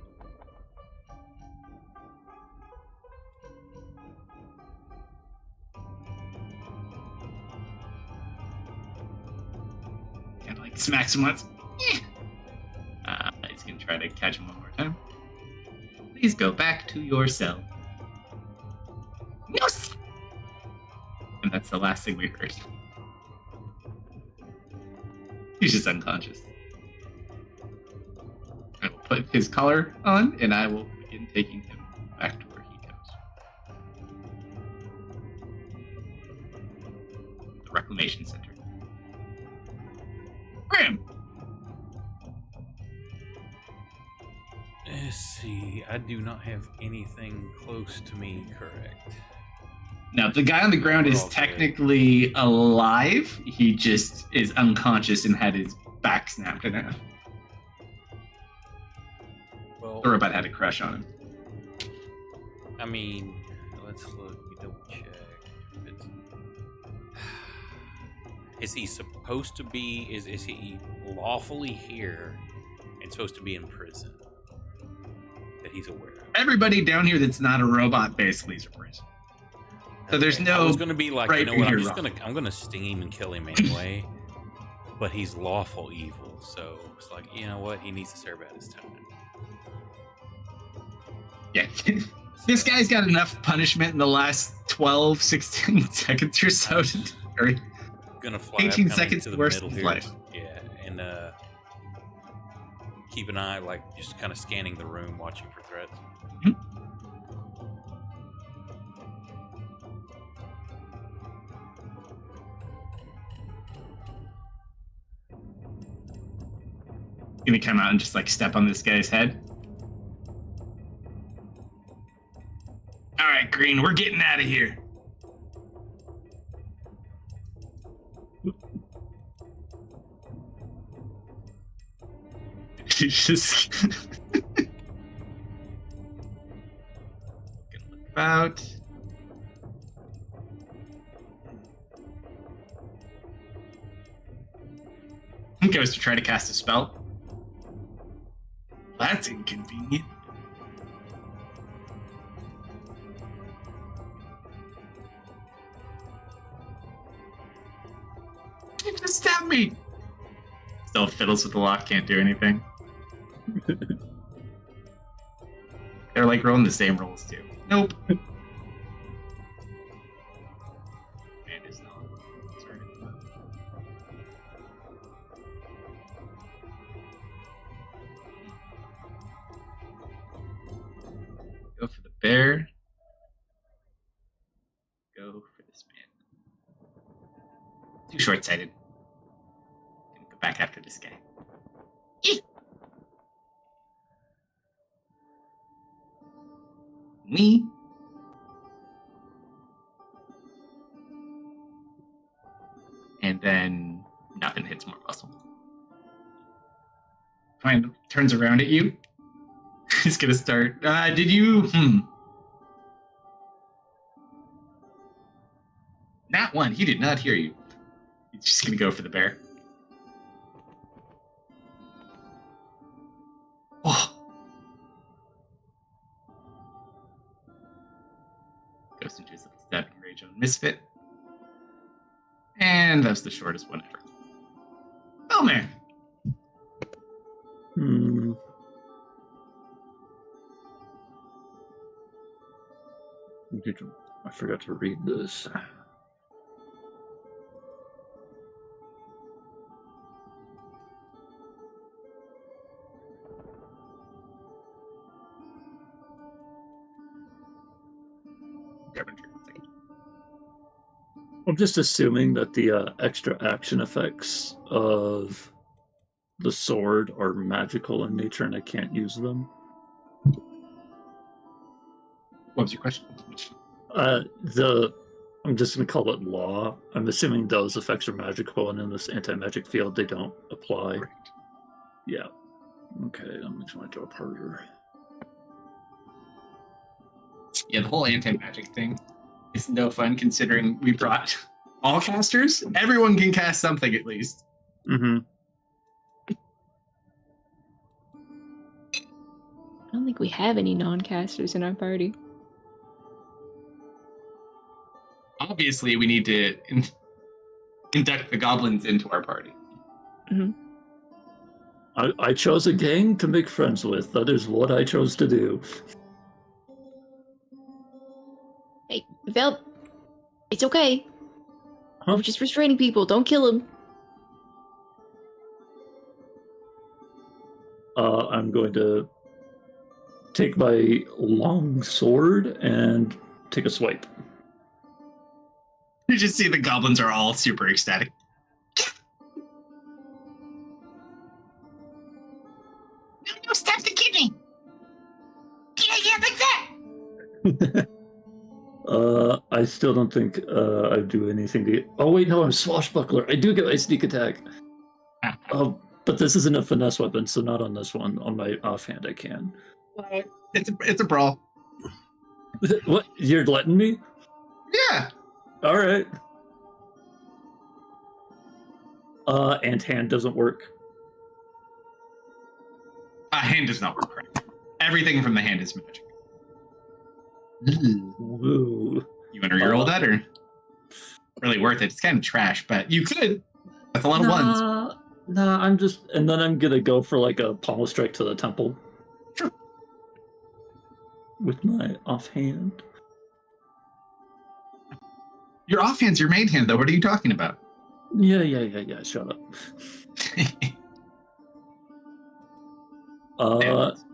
Kind of like smacks him once. He's going to try to catch him one more time. Please go back to your cell. No! And that's the last thing we heard. He's just unconscious. I will put his collar on, and I will begin taking him back to where he goes. The Reclamation Center. Graham! Let's see. I do not have anything close to me, correct? Now, the guy on the ground is Okay. technically alive. He just is unconscious and had his back snapped in half. Well, The robot had a crush on him. I mean, let's look. We double check. It's... Is he supposed to be? Is he lawfully here and supposed to be in prison? That he's aware of. Everybody down here that's not a robot basically is a prison. So there's Okay, no I was gonna be like, right you know what? here, I'm gonna sting him and kill him anyway. But he's lawful evil, so it's like, you know what? He needs to serve out his time. Yeah. This guy's got enough punishment in the last 12, 16 seconds or so to hurry. Gonna fly 18 up kinda seconds into the worse middle than here. life. Yeah, and keep an eye, like just kind of scanning the room, watching for threats. Gonna come out and just like step on this guy's head. All right, Green, we're getting out of here. He's just gonna look about. He goes to try to cast a spell. That's inconvenient. You just stabbed me. Still fiddles with the lock, can't do anything. They're like rolling the same rolls too. Nope. And it's not. Sorry. Go for the bear. Go for this man. Too short-sighted. Gonna go back after this guy. Eek. Me. And then nothing hits more muscle. Kind of turns around at you. He's gonna start. Did you? Not one. He did not hear you. He's just gonna go for the bear. Oh. vestiges of a stabbing rage on Misfit. And that's the shortest one ever. Oh man. I forgot to read this. I'm just assuming that the extra action effects of the sword are magical in nature and I can't use them. What was your question? I'm just going to call it law. I'm assuming those effects are magical, and in this anti-magic field, they don't apply. Correct. Yeah. Okay, that makes my job harder. Yeah, the whole anti-magic thing is no fun considering we brought all casters. Everyone can cast something at least. Mm-hmm. I don't think we have any non-casters in our party. Obviously, we need to induct the goblins into our party. Mm-hmm. I chose a gang to make friends with. That is what I chose to do. Hey, Vel, it's okay. Huh? We're just restraining people. Don't kill them. I'm going to take my long sword and take a swipe. You just see the goblins are all super ecstatic. No, stop the kidney! Yeah, like that! I still don't think I do anything to. Oh wait, no, I'm swashbuckler. I do get my sneak attack. But this isn't a finesse weapon, so not on this one. On my offhand, I can. It's a brawl. What? You're letting me? Yeah. All right. And hand doesn't work. Hand does not work correct. Everything from the hand is magic. Woo. You want to reroll that, or really worth it? It's kind of trash, but you could. That's a lot of ones. Nah, I'm just, and then I'm gonna go for like a pommel strike to the temple. Sure. With my offhand. Your offhand's your main hand, though. What are you talking about? Yeah. Shut up.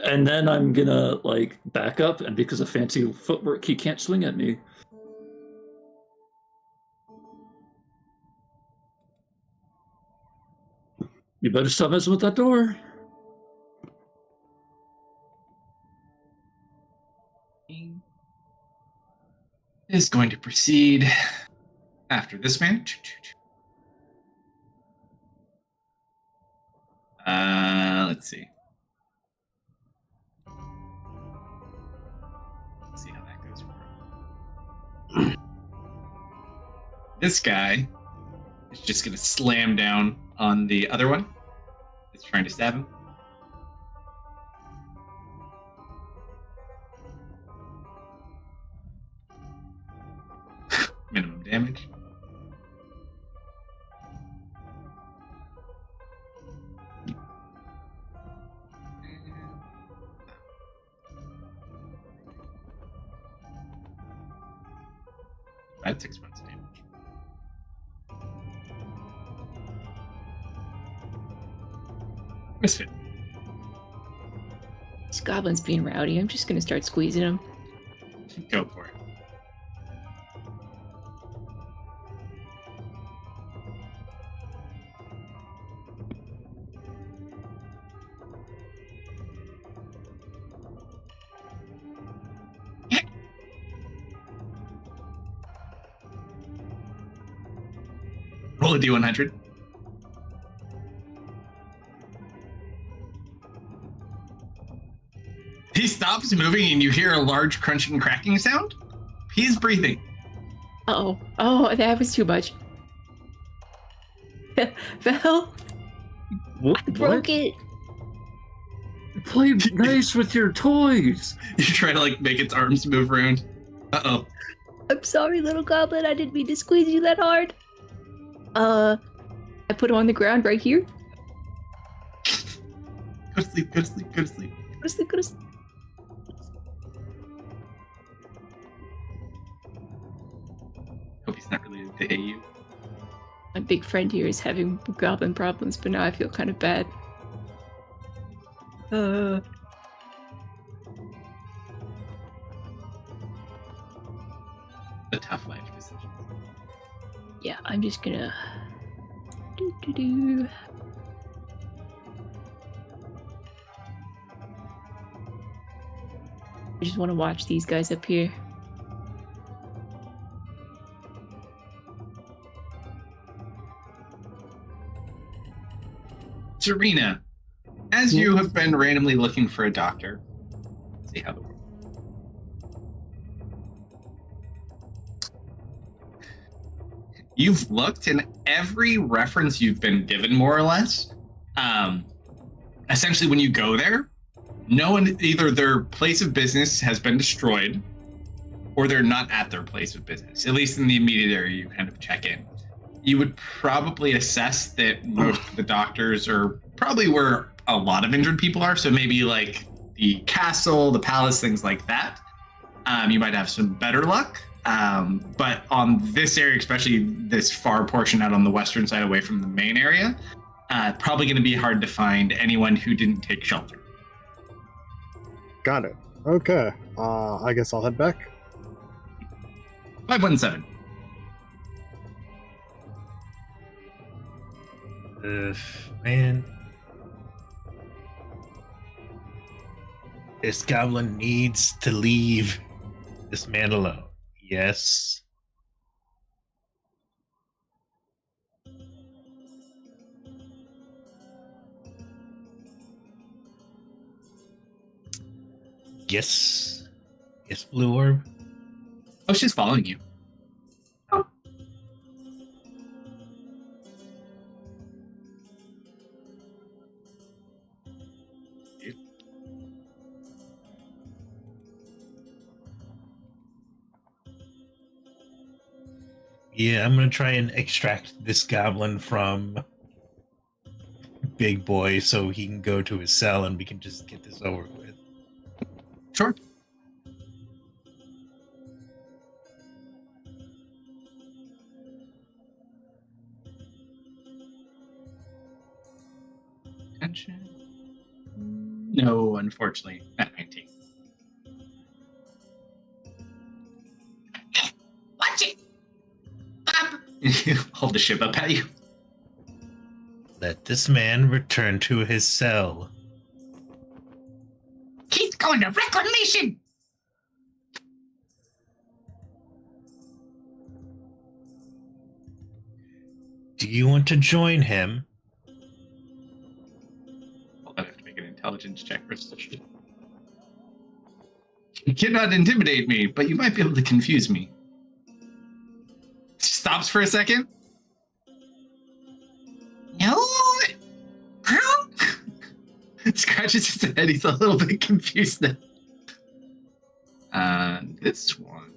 And then I'm gonna like back up, and because of fancy footwork, he can't swing at me. You better stop messing with that door. Is going to proceed after this man. Let's see. Let's see how that goes for him. This guy is just going to slam down on the other one that's trying to stab him. Minimum damage. That's 6 points of damage. Misfit. This goblin's being rowdy. I'm just gonna start squeezing him. Go for it. Roll a D100. He stops moving and you hear a large crunching, cracking sound. He's breathing. Oh, that was too much. Vel, What? I broke it. Play nice with your toys. You try to like make its arms move around. Uh-oh. I'm sorry, little goblin. I didn't mean to squeeze you that hard. I put him on the ground right here. Go to sleep, go to sleep, go to sleep. Go to sleep, go to sleep. Hope he's not related to AU. My big friend here is having goblin problems, but now I feel kind of bad. A tough life decision. Yeah, I'm just gonna... Do. I just want to watch these guys up here. Serena, as you have been randomly looking for a doctor, let's see how the world. You've looked in every reference you've been given, more or less. Essentially, when you go there, no one, either their place of business has been destroyed, or they're not at their place of business. At least in the immediate area, you kind of check in. You would probably assess that most of the doctors are probably where a lot of injured people are. So maybe like the castle, the palace, things like that. You might have some better luck. But on this area, especially this far portion out on the western side away from the main area, probably going to be hard to find anyone who didn't take shelter. Got it. Okay. I guess I'll head back. 517. Man. This goblin needs to leave this man alone. Yes. Yes. Yes, Blue Orb. Oh, she's following you. Yeah, I'm gonna try and extract this goblin from Big Boy so he can go to his cell and we can just get this over with. Sure. Attention. No, unfortunately, not 19. Watch it! Hold the ship up at you. Let this man return to his cell. He's going to reclamation! Do you want to join him? Well, I have to make an intelligence check first. You cannot intimidate me, but you might be able to confuse me. Stops for a second. No. How? Scratches his head. He's a little bit confused now. This one.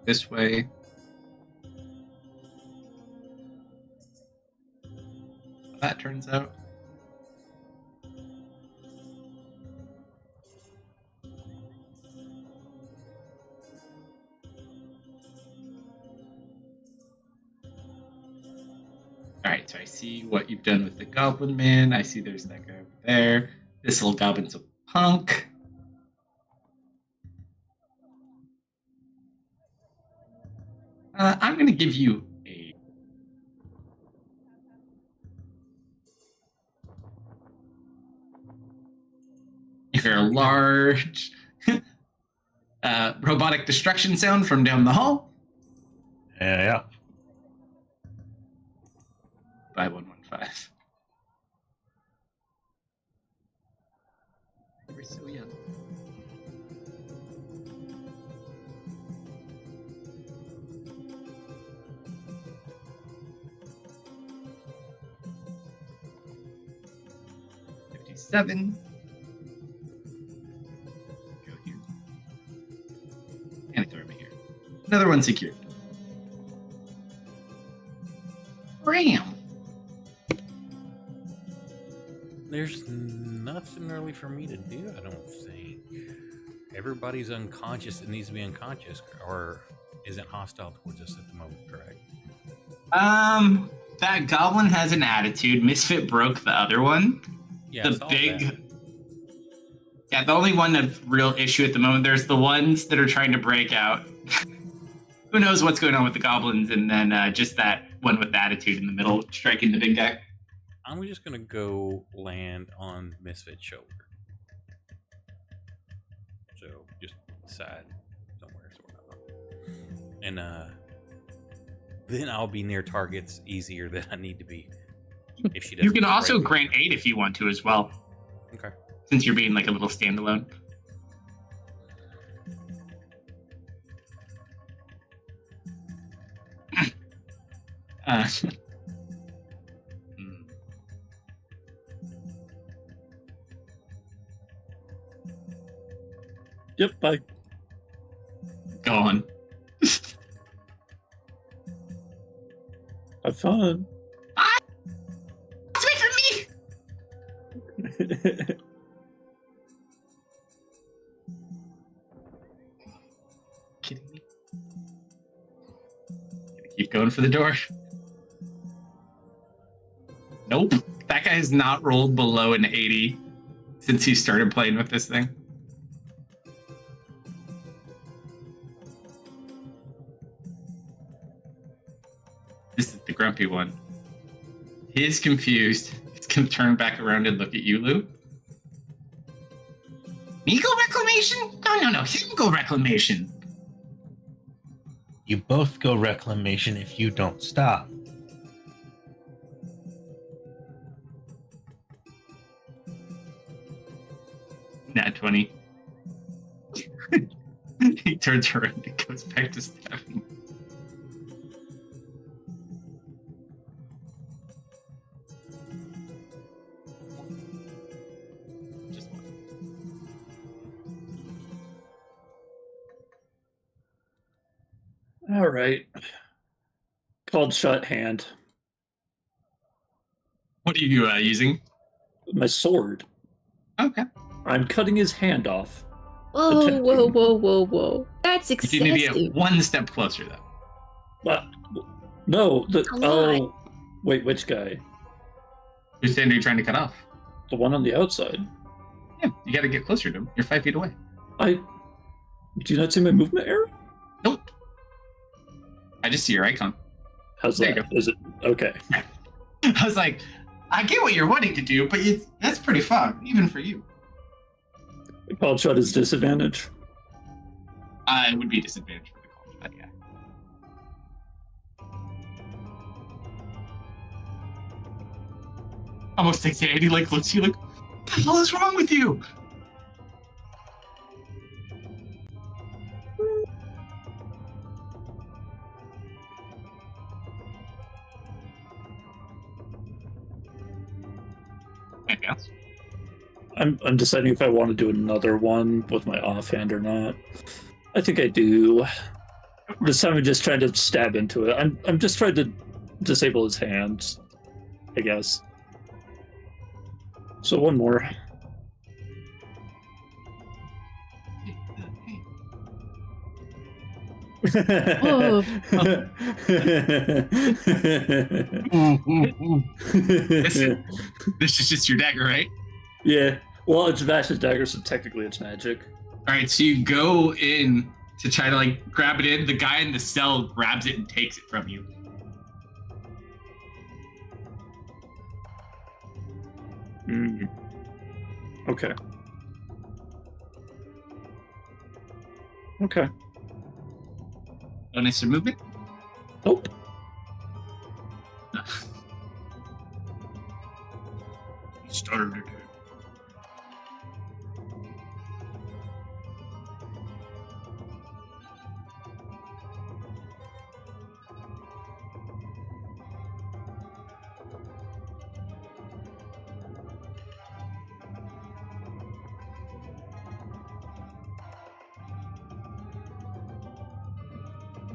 This way. That turns out. All right, so I see what you've done with the Goblin Man. I see there's that guy over there. This little goblin's a punk. I'm going to give you a... You hear a large robotic destruction sound from down the hall. Yeah. 5115. We're so young. Go here. Another one secured. Ram. There's nothing really for me to do, I don't think. Everybody's unconscious that needs to be unconscious or isn't hostile towards us at the moment, correct? That goblin has an attitude. Misfit broke the other one. Yeah, The only one of real issue at the moment. There's the ones that are trying to break out. Who knows what's going on with the goblins, and then just that one with the attitude in the middle, striking the big guy. I'm just gonna go land on Misfit's shoulder. So just side somewhere, sort of. And then I'll be near targets easier than I need to be. If she doesn't. You can also grant aid if you want to as well. Okay. Since you're being like a little standalone. Yep, bye. Gone. Have fun. Wait for me. Kidding me? Keep going for the door. Nope. That guy has not rolled below an 80 since he started playing with this thing. This is the grumpy one. He is confused. He's gonna turn back around and look at you, Lou. Me go reclamation? No. Him go reclamation. You both go reclamation if you don't stop. Nat 20. He turns around and goes back to stabbing. Just one. All right. Called shut hand. What are you using? My sword. Okay. I'm cutting his hand off. Whoa. That's You excessive. need to get one step closer, though. What? No. A lot. Wait, which guy? Whose hand are you trying to cut off? The one on the outside. Yeah, you gotta get closer to him. You're 5 feet away. Do you not see my movement error? Nope. I just see your icon. How's There you that? go. Is it okay? I was like, I get what you're wanting to do, but that's pretty far, even for you. Called shot is disadvantage. It would be disadvantage for the call shot, yeah. Almost takes it, and he like looks at you like, what the hell is wrong with you? Anything else? I'm deciding if I want to do another one with my offhand or not. I think I do. This time I'm just trying to stab into it. I'm just trying to disable his hands, I guess. So one more. Oh. This is just your dagger, right? Yeah. Well, it's Vash's dagger, so technically it's magic. All right, so you go in to try to like grab it in. The guy in the cell grabs it and takes it from you. Mm. Okay. Okay. Bonus or movement? Nope. You started it.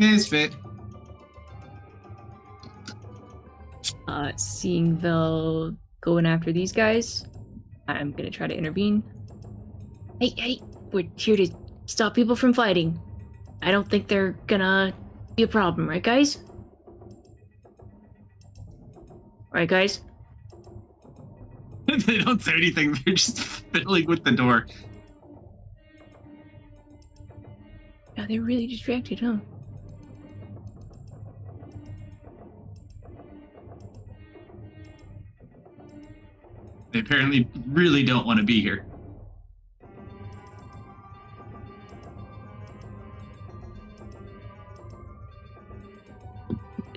Misfit. Seeing Vel going after these guys, I'm gonna try to intervene. Hey, we're here to stop people from fighting. I don't think they're gonna be a problem, right, guys? Right, guys? They don't say anything. They're just fiddling with the door. Yeah, they're really distracted, huh? They apparently really don't want to be here.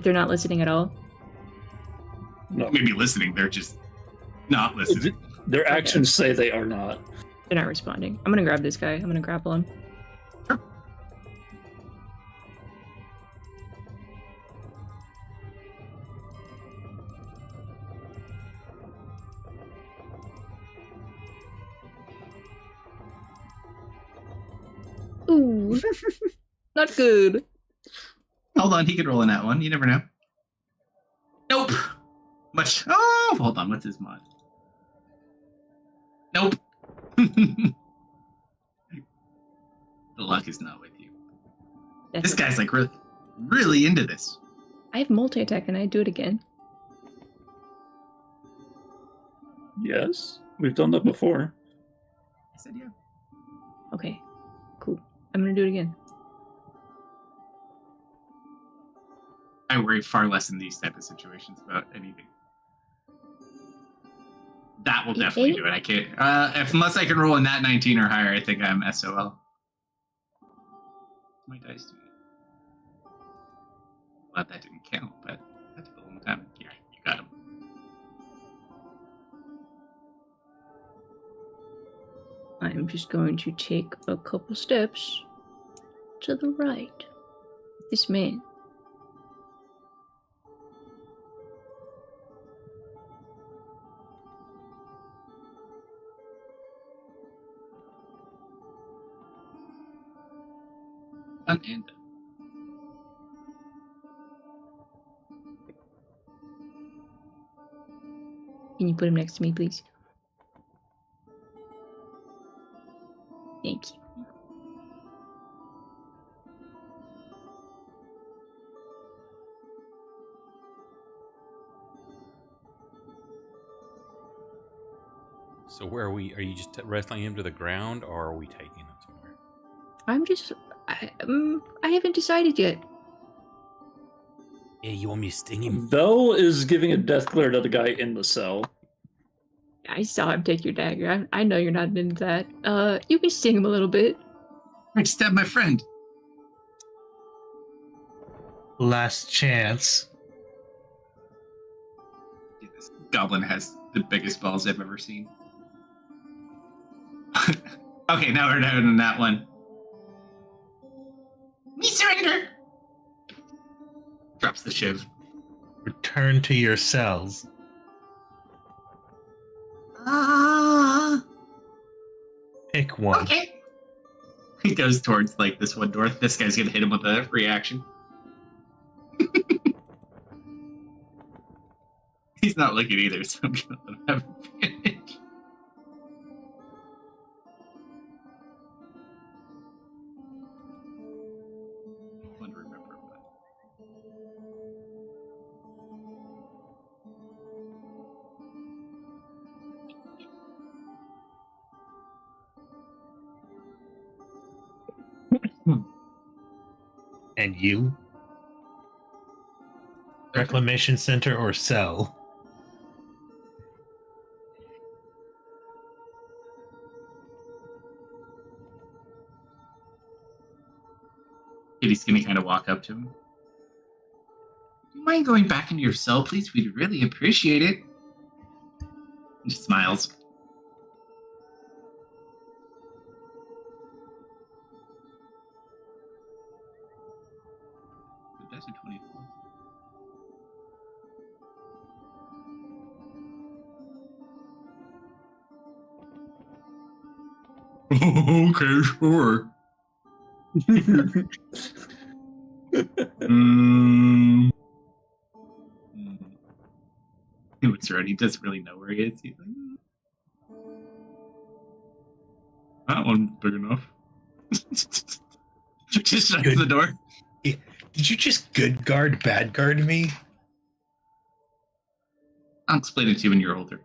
They're not listening at all. No, Maybe listening. They're just not listening. their actions say they are not. They're not responding. I'm gonna grab this guy. I'm gonna grapple him. Ooh, not good. Hold on, he could roll in that one. You never know. Nope. Much. Oh, hold on. What's his mod? Nope. The luck is not with you. This guy's like really into this. I have multi-attack and I do it again. Yes, we've done that before. I said yeah. Okay, cool. I'm gonna do it again. I worry far less in these type of situations about anything. That will definitely do it. I can't. Unless I can roll in that 19 or higher, I think I'm SOL. My dice do it. Well, that didn't count, but that took a long time. Yeah, you got him. I'm just going to take a couple steps to the right. This man. Done and done. Can you put him next to me, please? Thank you. So where are we? Are you just wrestling him to the ground, or are we taking him somewhere? I haven't decided yet. Yeah, you want me to sting him? Vel is giving a death glare to the guy in the cell. I saw him take your dagger. I know you're not into that. You can sting him a little bit. I just stabbed my friend. Last chance. Yeah, this goblin has the biggest balls I've ever seen. Okay, now we're down in that one. Me surrender! Drops the shiv. Return to your cells. Pick one. Okay. He goes towards like this one door. This guy's gonna hit him with a reaction. He's not looking either, so I'm gonna let him have advantage. One to remember, but... And you? Reclamation center or cell? Kitty's gonna kind of walk up to him. Do you mind going back into your cell, please? We'd really appreciate it. He smiles. That's a 24. Okay, sure. He looks around. He doesn't really know where he is. He's like, that one's big enough. Just shuts the door. Did you just good guard, bad guard me? I'll explain it to you when you're older.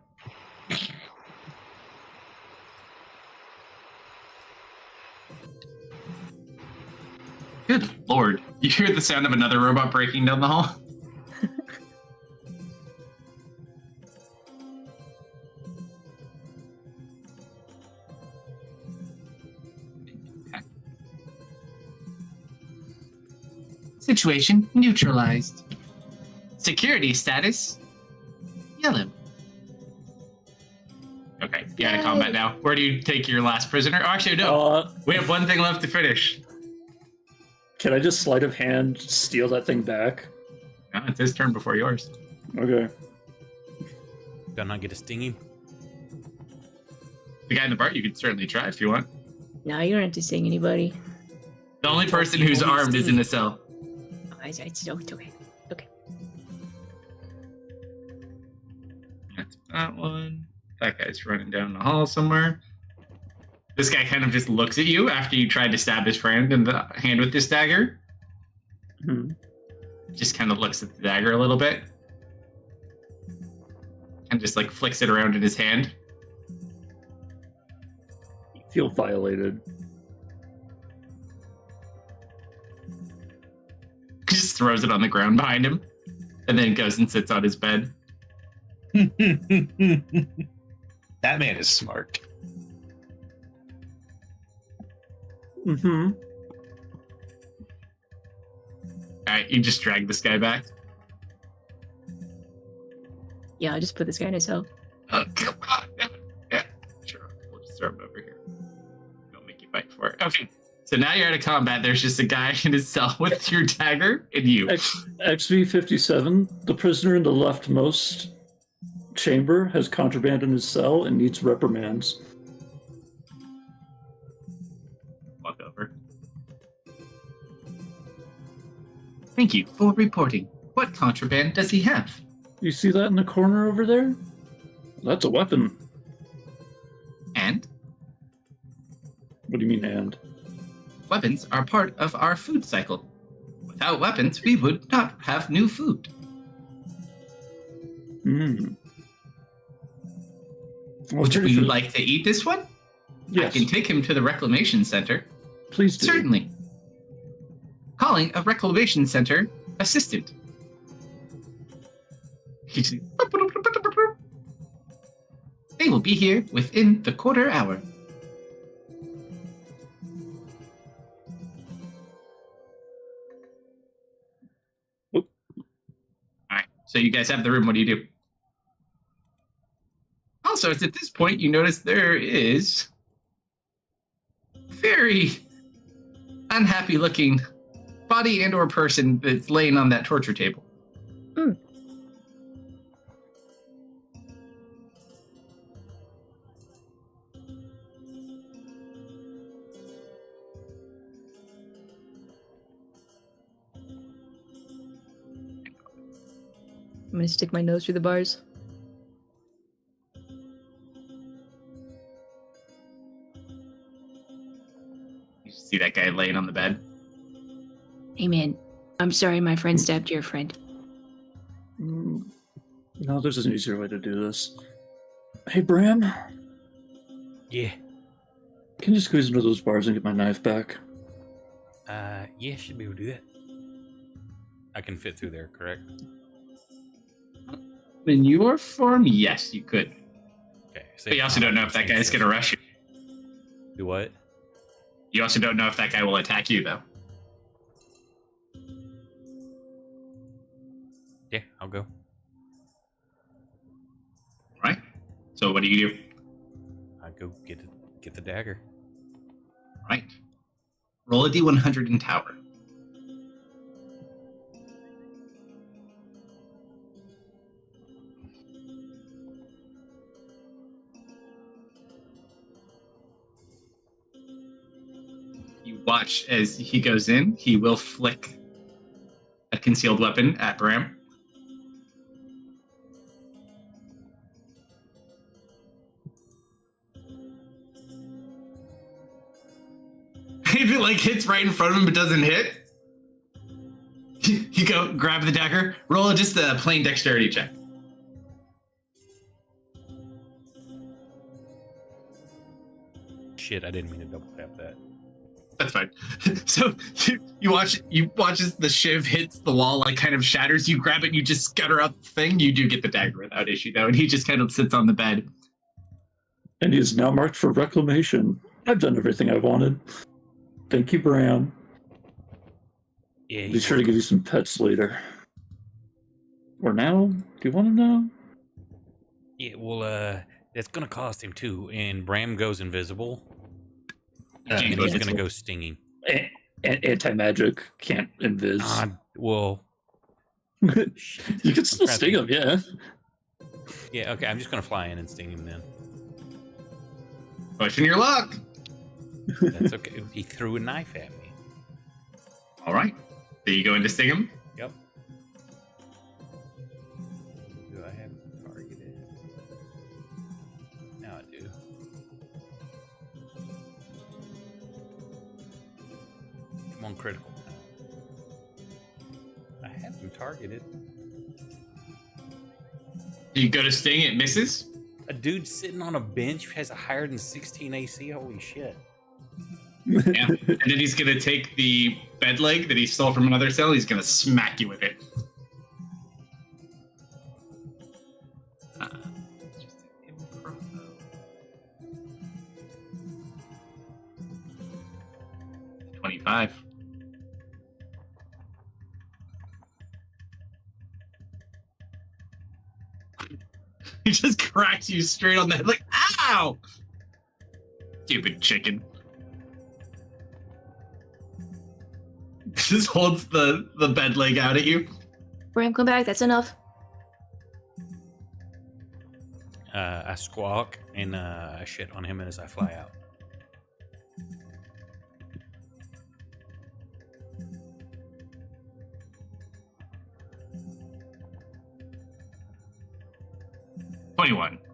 Good lord. You hear the sound of another robot breaking down the hall? Situation neutralized. Security status yellow. Okay, you out of combat now. Where do you take your last prisoner? Oh, actually, no. We have one thing left to finish. Can I just sleight of hand steal that thing back? No, it's his turn before yours. Okay. Do I not get a stinging? The guy in the bar, you could certainly try if you want. No, you don't have to sting anybody. The only person who's armed is in the cell. It's okay. Okay. That's that one. That guy's running down the hall somewhere. This guy kind of just looks at you after you tried to stab his friend in the hand with this dagger. Just kind of looks at the dagger a little bit. And just like flicks it around in his hand. You feel violated. Just throws it on the ground behind him. And then goes and sits on his bed. That man is smart. Mm-hmm. Alright, you just drag this guy back. Yeah, I'll just put this guy in his cell. Oh, come on. Yeah, sure. We'll just throw him over here. Don't make you fight for it. Okay. So now you're out of combat. There's just a guy in his cell with your dagger and you. XV57, the prisoner in the leftmost chamber has contraband in his cell and needs reprimands. Walk over. Thank you for reporting. What contraband does he have? You see that in the corner over there? That's a weapon. And? What do you mean, and? Weapons are part of our food cycle. Without weapons, we would not have new food. Would you like to eat this one? Yes. I can take him to the reclamation center. Please do. Certainly. Calling a reclamation center assistant. They will be here within the quarter hour. Alright, so you guys have the room. What do you do? Also, it's at this point you notice there is very unhappy looking body and or person that's laying on that torture table. I'm gonna stick my nose through the bars. You see that guy laying on the bed? Hey man, I'm sorry my friend stabbed your friend. No, there's an easier way to do this. Hey, Bram, Yeah. can you squeeze into those bars and get my knife back? Yeah, should be able to do that. I can fit through there, correct? In your form, yes, you could. Okay. But you also don't know if that guy's going to rush you. Do what? You also don't know if that guy will attack you, though. Yeah, I'll go. All right. So what do you do? I go get the dagger. All right. Roll a d100 in tower. You watch as he goes in. He will flick concealed weapon at Bram. If it like hits right in front of him but doesn't hit, you go grab the dagger, roll just a plain dexterity check. Shit, I didn't mean to double tap that. That's fine. So you watch as the shiv hits the wall, like kind of shatters. You grab it, and you just scutter out the thing. You do get the dagger without issue though, and he just kind of sits on the bed. And he is now marked for reclamation. I've done everything I wanted. Thank you, Bram. Yeah, Be sure to give you some pets later. Or now? Do you want to know? Yeah, well, that's gonna cost him too. And Bram goes invisible. And he's gonna go stinging. Anti-magic can't invis. Well, you can still sting him, yeah. Yeah, okay, I'm just gonna fly in and sting him then. Pushing your luck. That's okay. He threw a knife at me. All right. So you go in to sting him? Yep. Do I have him targeted? Now I do. Come on, critical. I have him targeted. You go to sting, it misses. A dude sitting on a bench has a higher than 16 AC. Holy shit. Yeah. And then he's going to take the bed leg that he stole from another cell. He's going to smack you with it. Just improv. 25. He just cracks you straight on the head, like, ow! Stupid chicken. Just holds the bed leg out at you. Bram, come back. That's enough. I squawk and I shit on him as I fly out.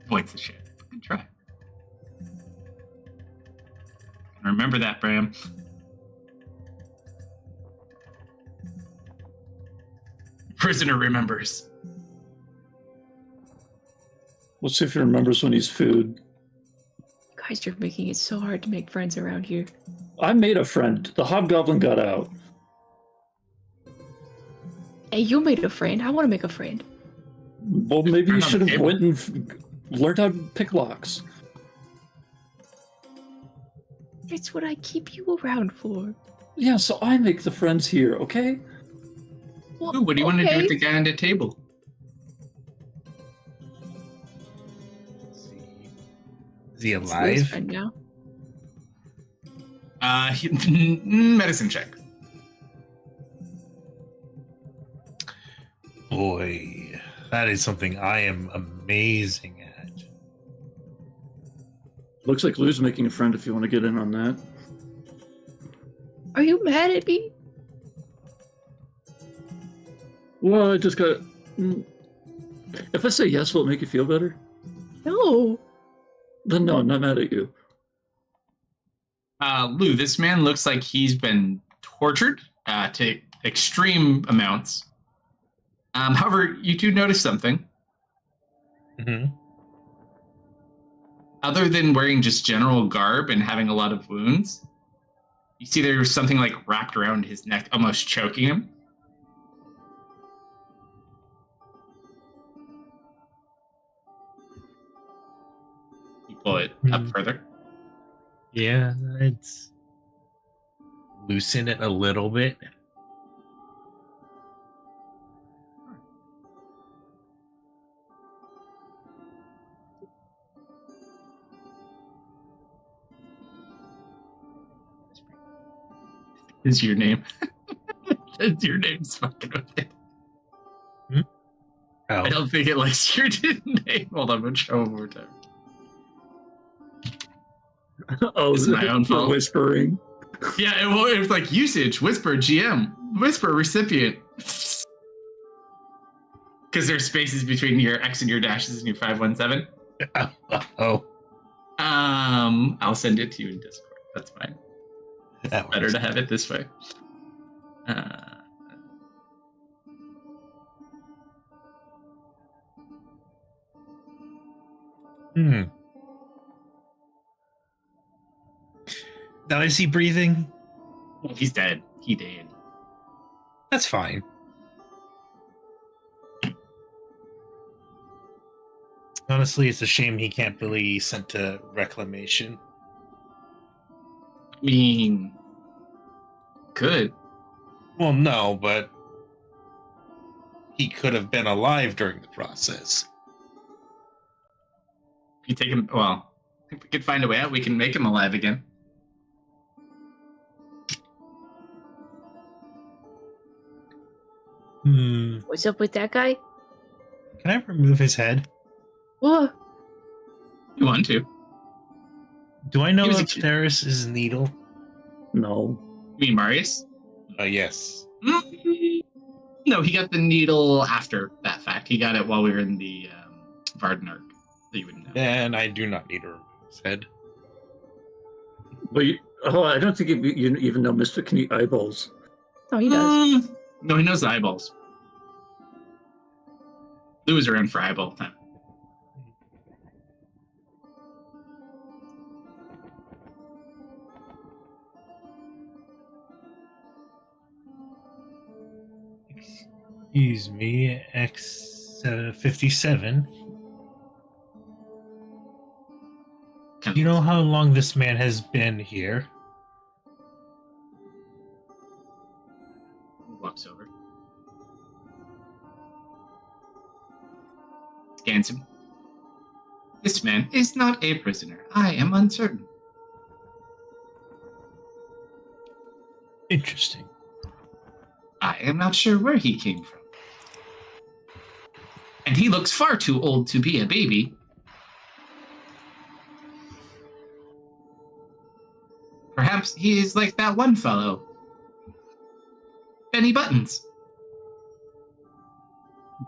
Points of shit. Good try. Remember that, Bram. Prisoner remembers. Let's see if he remembers when he's food. Guys, you're making it so hard to make friends around here. I made a friend. The hobgoblin got out. Hey, you made a friend. I want to make a friend. Well, maybe you should have went and learned how to pick locks. It's what I keep you around for. Yeah, so I make the friends here, okay? Ooh, what do you want to do with the guy on the table? Let's see. Is he It's Lou's alive? friend now. Medicine check. Boy, that is something I am amazing at. Looks like Lou's making a friend if you want to get in on that. Are you mad at me? Well, I just got... If I say yes, will it make you feel better? No. Then no, I'm not mad at you. Lou, this man looks like he's been tortured to extreme amounts. However, you do notice something. Mm-hmm. Other than wearing just general garb and having a lot of wounds, you see there's something like wrapped around his neck, almost choking him. You pull it up further. Yeah, it's loosen it a little bit. Is your name? Is your name's fucking with it. Oh. I don't think it likes your name. Hold on, I'm gonna show one more time. Oh, It's my own fault. Whispering. Yeah, it was like usage, whisper, GM, whisper, recipient. Because there's spaces between your X and your dashes and your 517. Oh, I'll send it to you in Discord. That's fine. that Better works. to have it this way. Now is he breathing? He's dead. He did. That's fine. Honestly, it's a shame he can't be sent to reclamation. I mean, good. Well, no, but he could have been alive during the process. If you take him, well, if we could find a way out, we can make him alive again. What's up with that guy? Can I remove his head? Whoa. You want to? Do I know He was a if kid. Theris is Needle? No. You mean Marius? Yes. No, he got the needle after that fact. He got it while we were in the Varden arc. So you wouldn't know. Then I do not need to remove his head. But I don't think you even know Mr. can eat eyeballs. Oh, he does. No, he knows the eyeballs. Lou was around for eyeball time. Excuse me, X57. Do you know how long this man has been here? Walks over. Scans him. This man is not a prisoner. I am uncertain. Interesting. I am not sure where he came from. And he looks far too old to be a baby. Perhaps he is like that one fellow, Benny Buttons.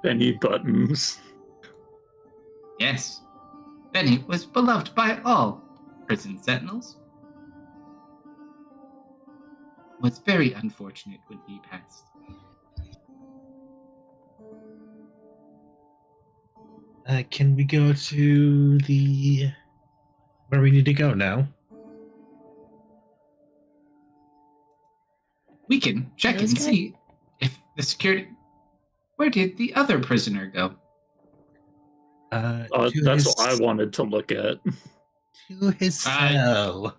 Benny Buttons. Yes, Benny was beloved by all prison sentinels. Was very unfortunate when he passed. Can we go to the... where we need to go now? We can check and Okay. see if the security... Where did the other prisoner go? To That's his- what I wanted to look at. To his cell.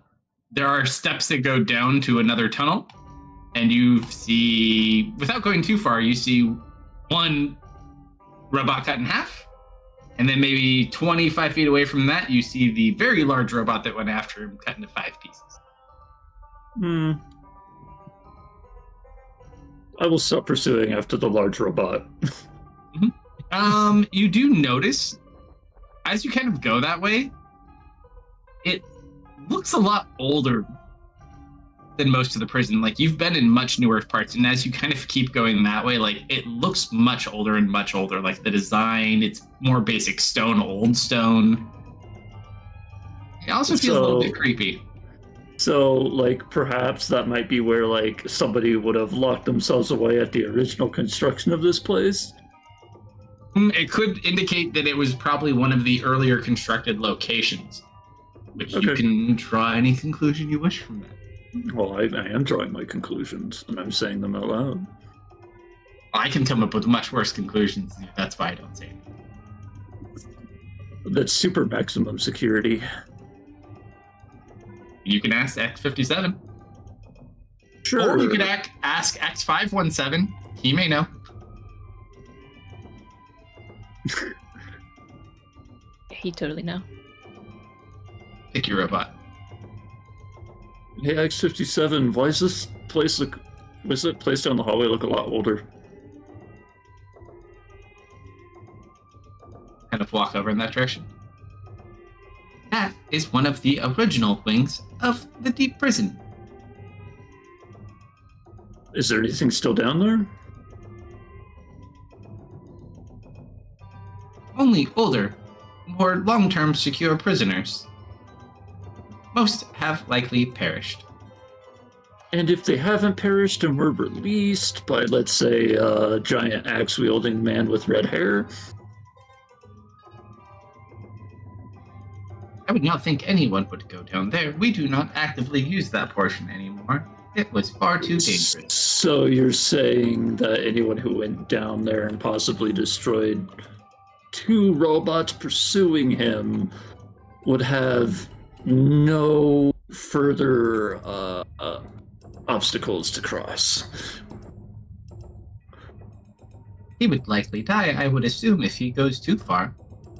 There are steps that go down to another tunnel, and you see, without going too far, you see one robot cut in half, and then maybe 25 feet away from that, you see the very large robot that went after him cut into 5 pieces. I will stop pursuing after the large robot. You do notice, as you kind of go that way, it looks a lot older than most of the prison. Like, you've been in much newer parts, and as you kind of keep going that way, like, it looks much older and much older. Like, the design, it's more basic stone, old stone. It also feels a little bit creepy. So, like, perhaps that might be where, like, somebody would have locked themselves away at the original construction of this place. It could indicate that it was probably one of the earlier constructed locations, which you Okay. can draw any conclusion you wish from that. Well, I am drawing my conclusions, and I'm saying them out loud. I can come up with much worse conclusions. That's why I don't say anything. That's super maximum security. You can ask X57. Sure. Or you could ask X517. He may know. He totally know. Pick your robot. Hey, X57, why does this place look... Why does that place down the hallway look a lot older? Kind of walk over in that direction. That is one of the original wings of the deep prison. Is there anything still down there? only older, more long-term secure prisoners. Most have likely perished. And if they haven't perished and were released by, let's say, a giant axe-wielding man with red hair? I would not think anyone would go down there. We do not actively use that portion anymore. It was far too dangerous. So you're saying that anyone who went down there and possibly destroyed 2 robots pursuing him would have no further obstacles to cross? He would likely die, I would assume, if he goes too far.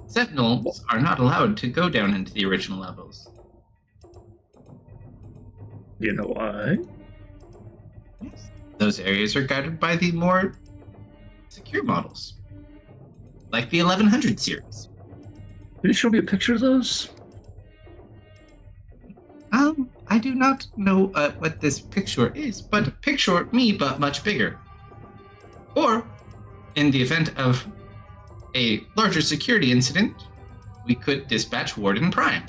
Sentinels are not allowed to go down into the original levels. You know why? Yes. Those areas are guarded by the more secure models, like the 1100 series. Can you show me a picture of those? I do not know what this picture is, but picture me, but much bigger. Or, in the event of a larger security incident, we could dispatch Warden Prime.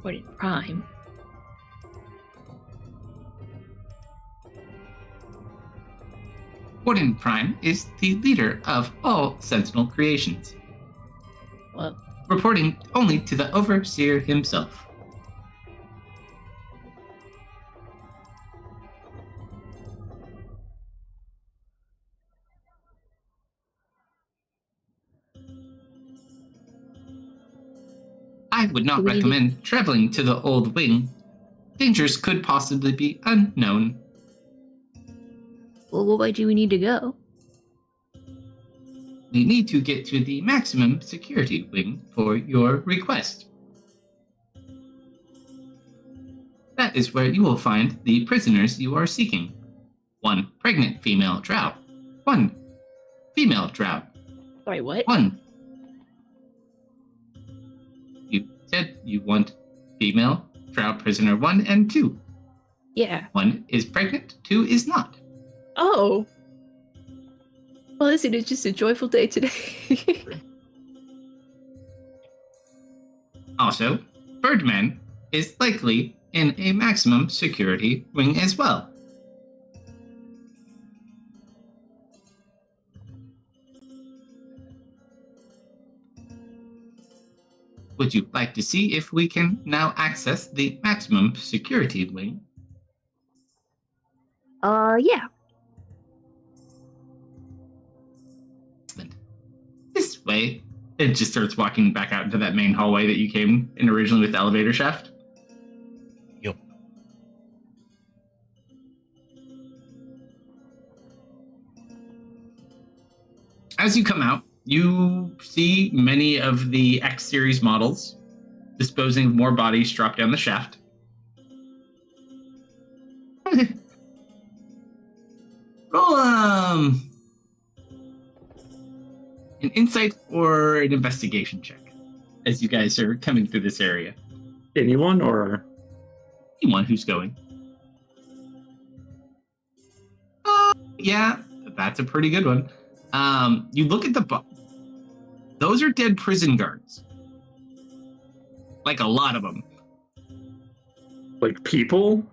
Warden Prime? Warden Prime is the leader of all Sentinel creations, Well, reporting only to the Overseer himself. I would not recommend traveling to the Old Wing. Dangers could possibly be unknown. well, why do we need to go? We need to get to the maximum security wing for your request. That is where you will find the prisoners you are seeking. 1 pregnant female drow. 1 female drow. Sorry, what? 1. You said you want female drow prisoner 1 and 2. Yeah. 1 is pregnant, 2 is not. Oh. Well, isn't it just a joyful day today? Also, Birdman is likely in a maximum security wing as well. Would you like to see if we can now access the maximum security wing? Yeah. Excellent. This way. It just starts walking back out into that main hallway that you came in originally with the elevator shaft. Yep. As you come out, you see many of the X series models disposing of more bodies drop down the shaft. Roll an insight or an investigation check as you guys are coming through this area. Anyone or? Anyone who's going. Yeah, that's a pretty good one. You look at those are dead prison guards. Like a lot of them. Like people?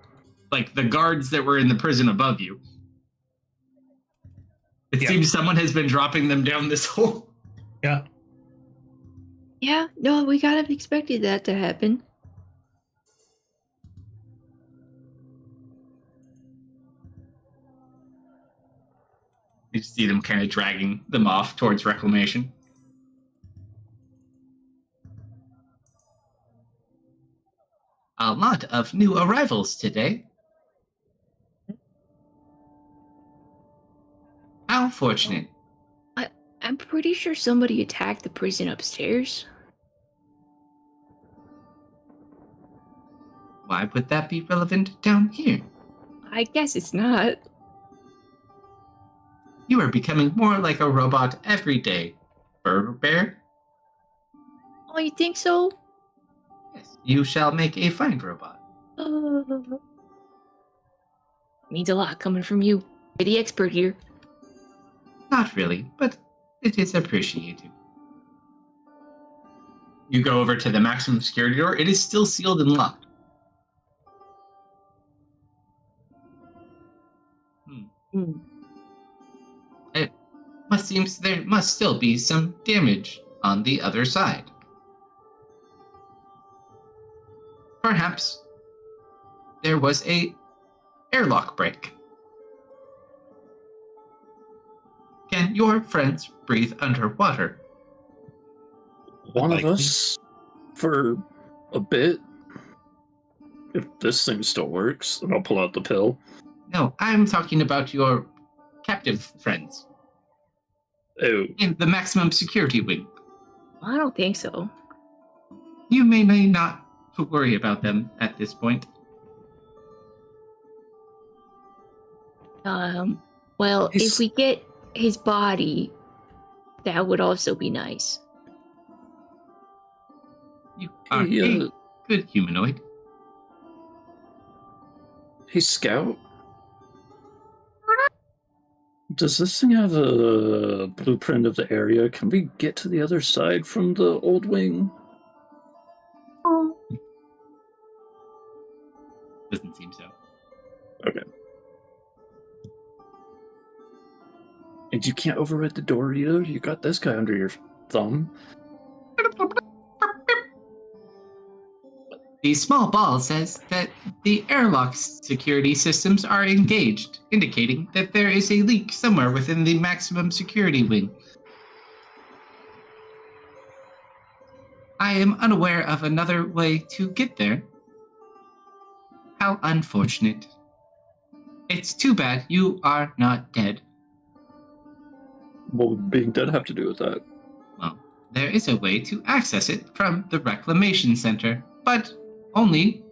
Like the guards that were in the prison above you. It seems someone has been dropping them down this hole. Yeah. Yeah, no, we kind of expected that to happen. You see them kind of dragging them off towards reclamation. A lot of new arrivals today. How fortunate. I'm pretty sure somebody attacked the prison upstairs. Why would that be relevant down here? I guess it's not. You are becoming more like a robot every day, Fur Bear. Oh, you think so? Yes, you shall make a fine robot. Means a lot coming from you. You're the expert here. Not really, but It is appreciated. You go over to the maximum security door. It is still sealed and locked. It seems there must still be some damage on the other side. Perhaps there was a airlock break. Can your friends breathe underwater? One of Likely. us for a bit. If this thing still works, and I'll pull out the pill. No, I'm talking about your captive friends Oh, in the maximum security wing. I don't think so. You may not worry about them at this point. Well, He's- if we get his body, that would also be nice. You are Hey, a good humanoid. hey, Scout. Does this thing have a blueprint of the area? Can we get to the other side from the old wing? Doesn't seem so. Okay. And you can't override the door either? You got this guy under your thumb. The small ball says that the airlock security systems are engaged, indicating that there is a leak somewhere within the maximum security wing. I am unaware of another way to get there. How unfortunate. It's too bad you are not dead. What would being dead have to do with that? Well, there is a way to access it from the Reclamation Center, but only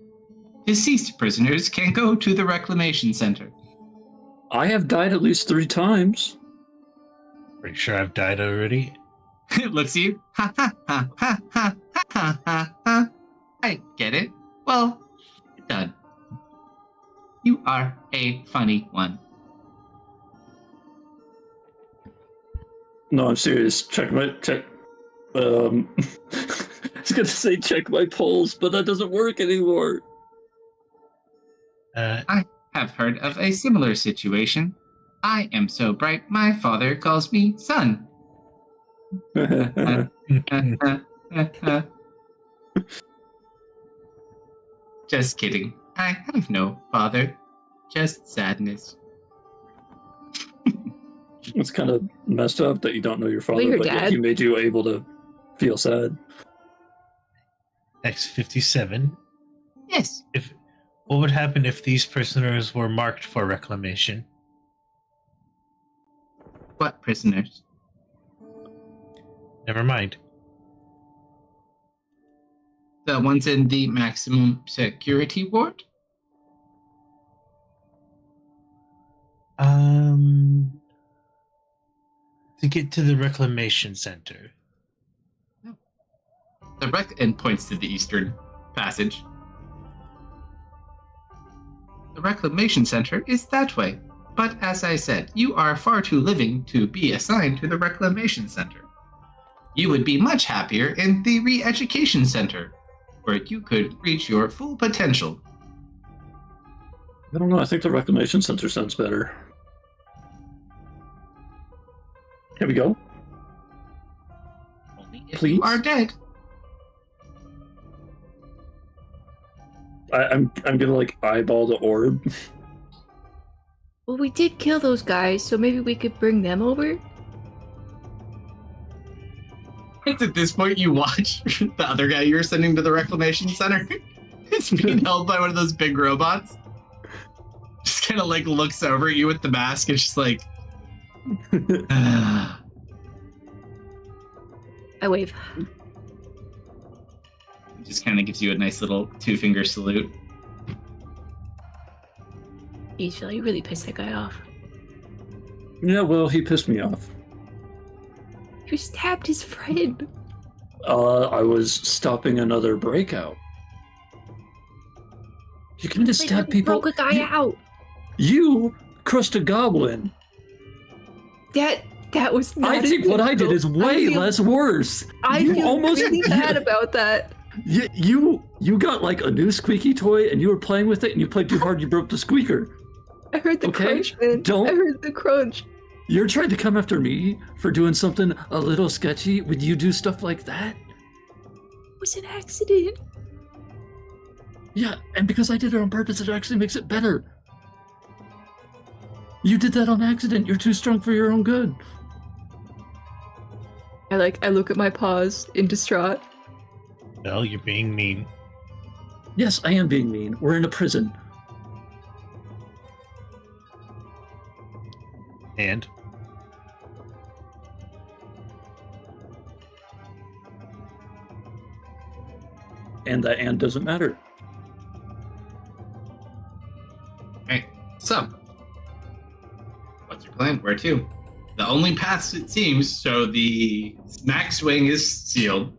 deceased prisoners can go to the Reclamation Center. I have died at least 3 times. Pretty sure I've died already. It looks at you. Ha ha ha ha ha ha ha ha. I get it. Well, done. You are a funny one. No, I'm serious. Check. I was gonna say check my pulse, but that doesn't work anymore. Have heard of a similar situation. I am so bright, my father calls me son. Just kidding. I have no father. Just sadness. It's kind of messed up that you don't know your father, Weird, but yet Dad. he made you able to feel sad. X-57. Yes. What would happen if these prisoners were marked for reclamation? What prisoners? Never mind. The ones in the maximum security ward? To get to the reclamation center. And points to the eastern passage. The reclamation center is that way. But as I said, you are far too living to be assigned to the reclamation center. You would be much happier in the re-education center, where you could reach your full potential. I don't know. I think the reclamation center sounds better. Here we go. Only if Please? you are dead. I'm gonna like eyeball the orb. Well, we did kill those guys, so maybe we could bring them over? It's at this point you watch the other guy you were sending to the reclamation center. It's being held by one of those big robots. Just kind of like looks over at you with the mask and just like, I wave. just kind of gives you a nice little 2-finger salute. Jeez, Phil, you really pissed that guy off. Yeah, well, he pissed me off. You stabbed his friend. I was stopping another breakout. You can just stab people. Broke a guy out. You crushed a goblin. That That was not I think what I did is way less worse. I You feel almost- really bad about that. You got like a new squeaky toy and you were playing with it and you played too hard, you broke the squeaker. I heard the Okay, crunch, man. don't- I heard the crunch. You're trying to come after me for doing something a little sketchy. Would you do stuff like that? It was an accident. Yeah, and because I did it on purpose, it actually makes it better. You did that on accident. You're too strong for your own good. I look at my paws in distraught. Well, you're being mean. Yes, I am being mean. We're in a prison. And And that and doesn't matter. Okay, so what's your plan? Where to? The only paths, it seems, so the max wing is sealed,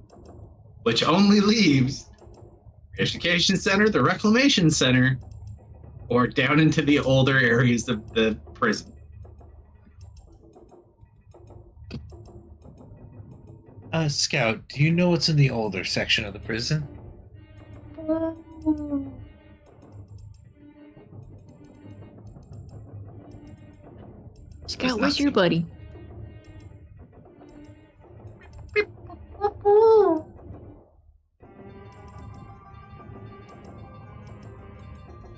which only leaves the education center, the reclamation center, or down into the older areas of the prison. Scout, do you know what's in the older section of the prison? Scout, where's your buddy?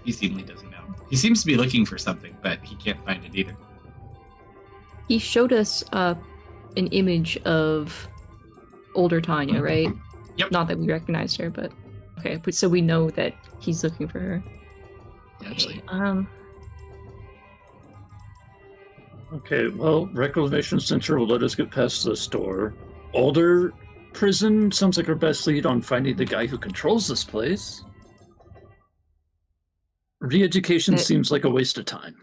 He seemingly doesn't know. He seems to be looking for something, but he can't find it either. He showed us an image of older Tanya, right? Yep. Not that we recognized her, but okay. But so we know that he's looking for her. Actually, Okay, well, Reclamation Center will let us get past this door. Older prison sounds like our best lead on finding the guy who controls this place. Re-education seems like a waste of time.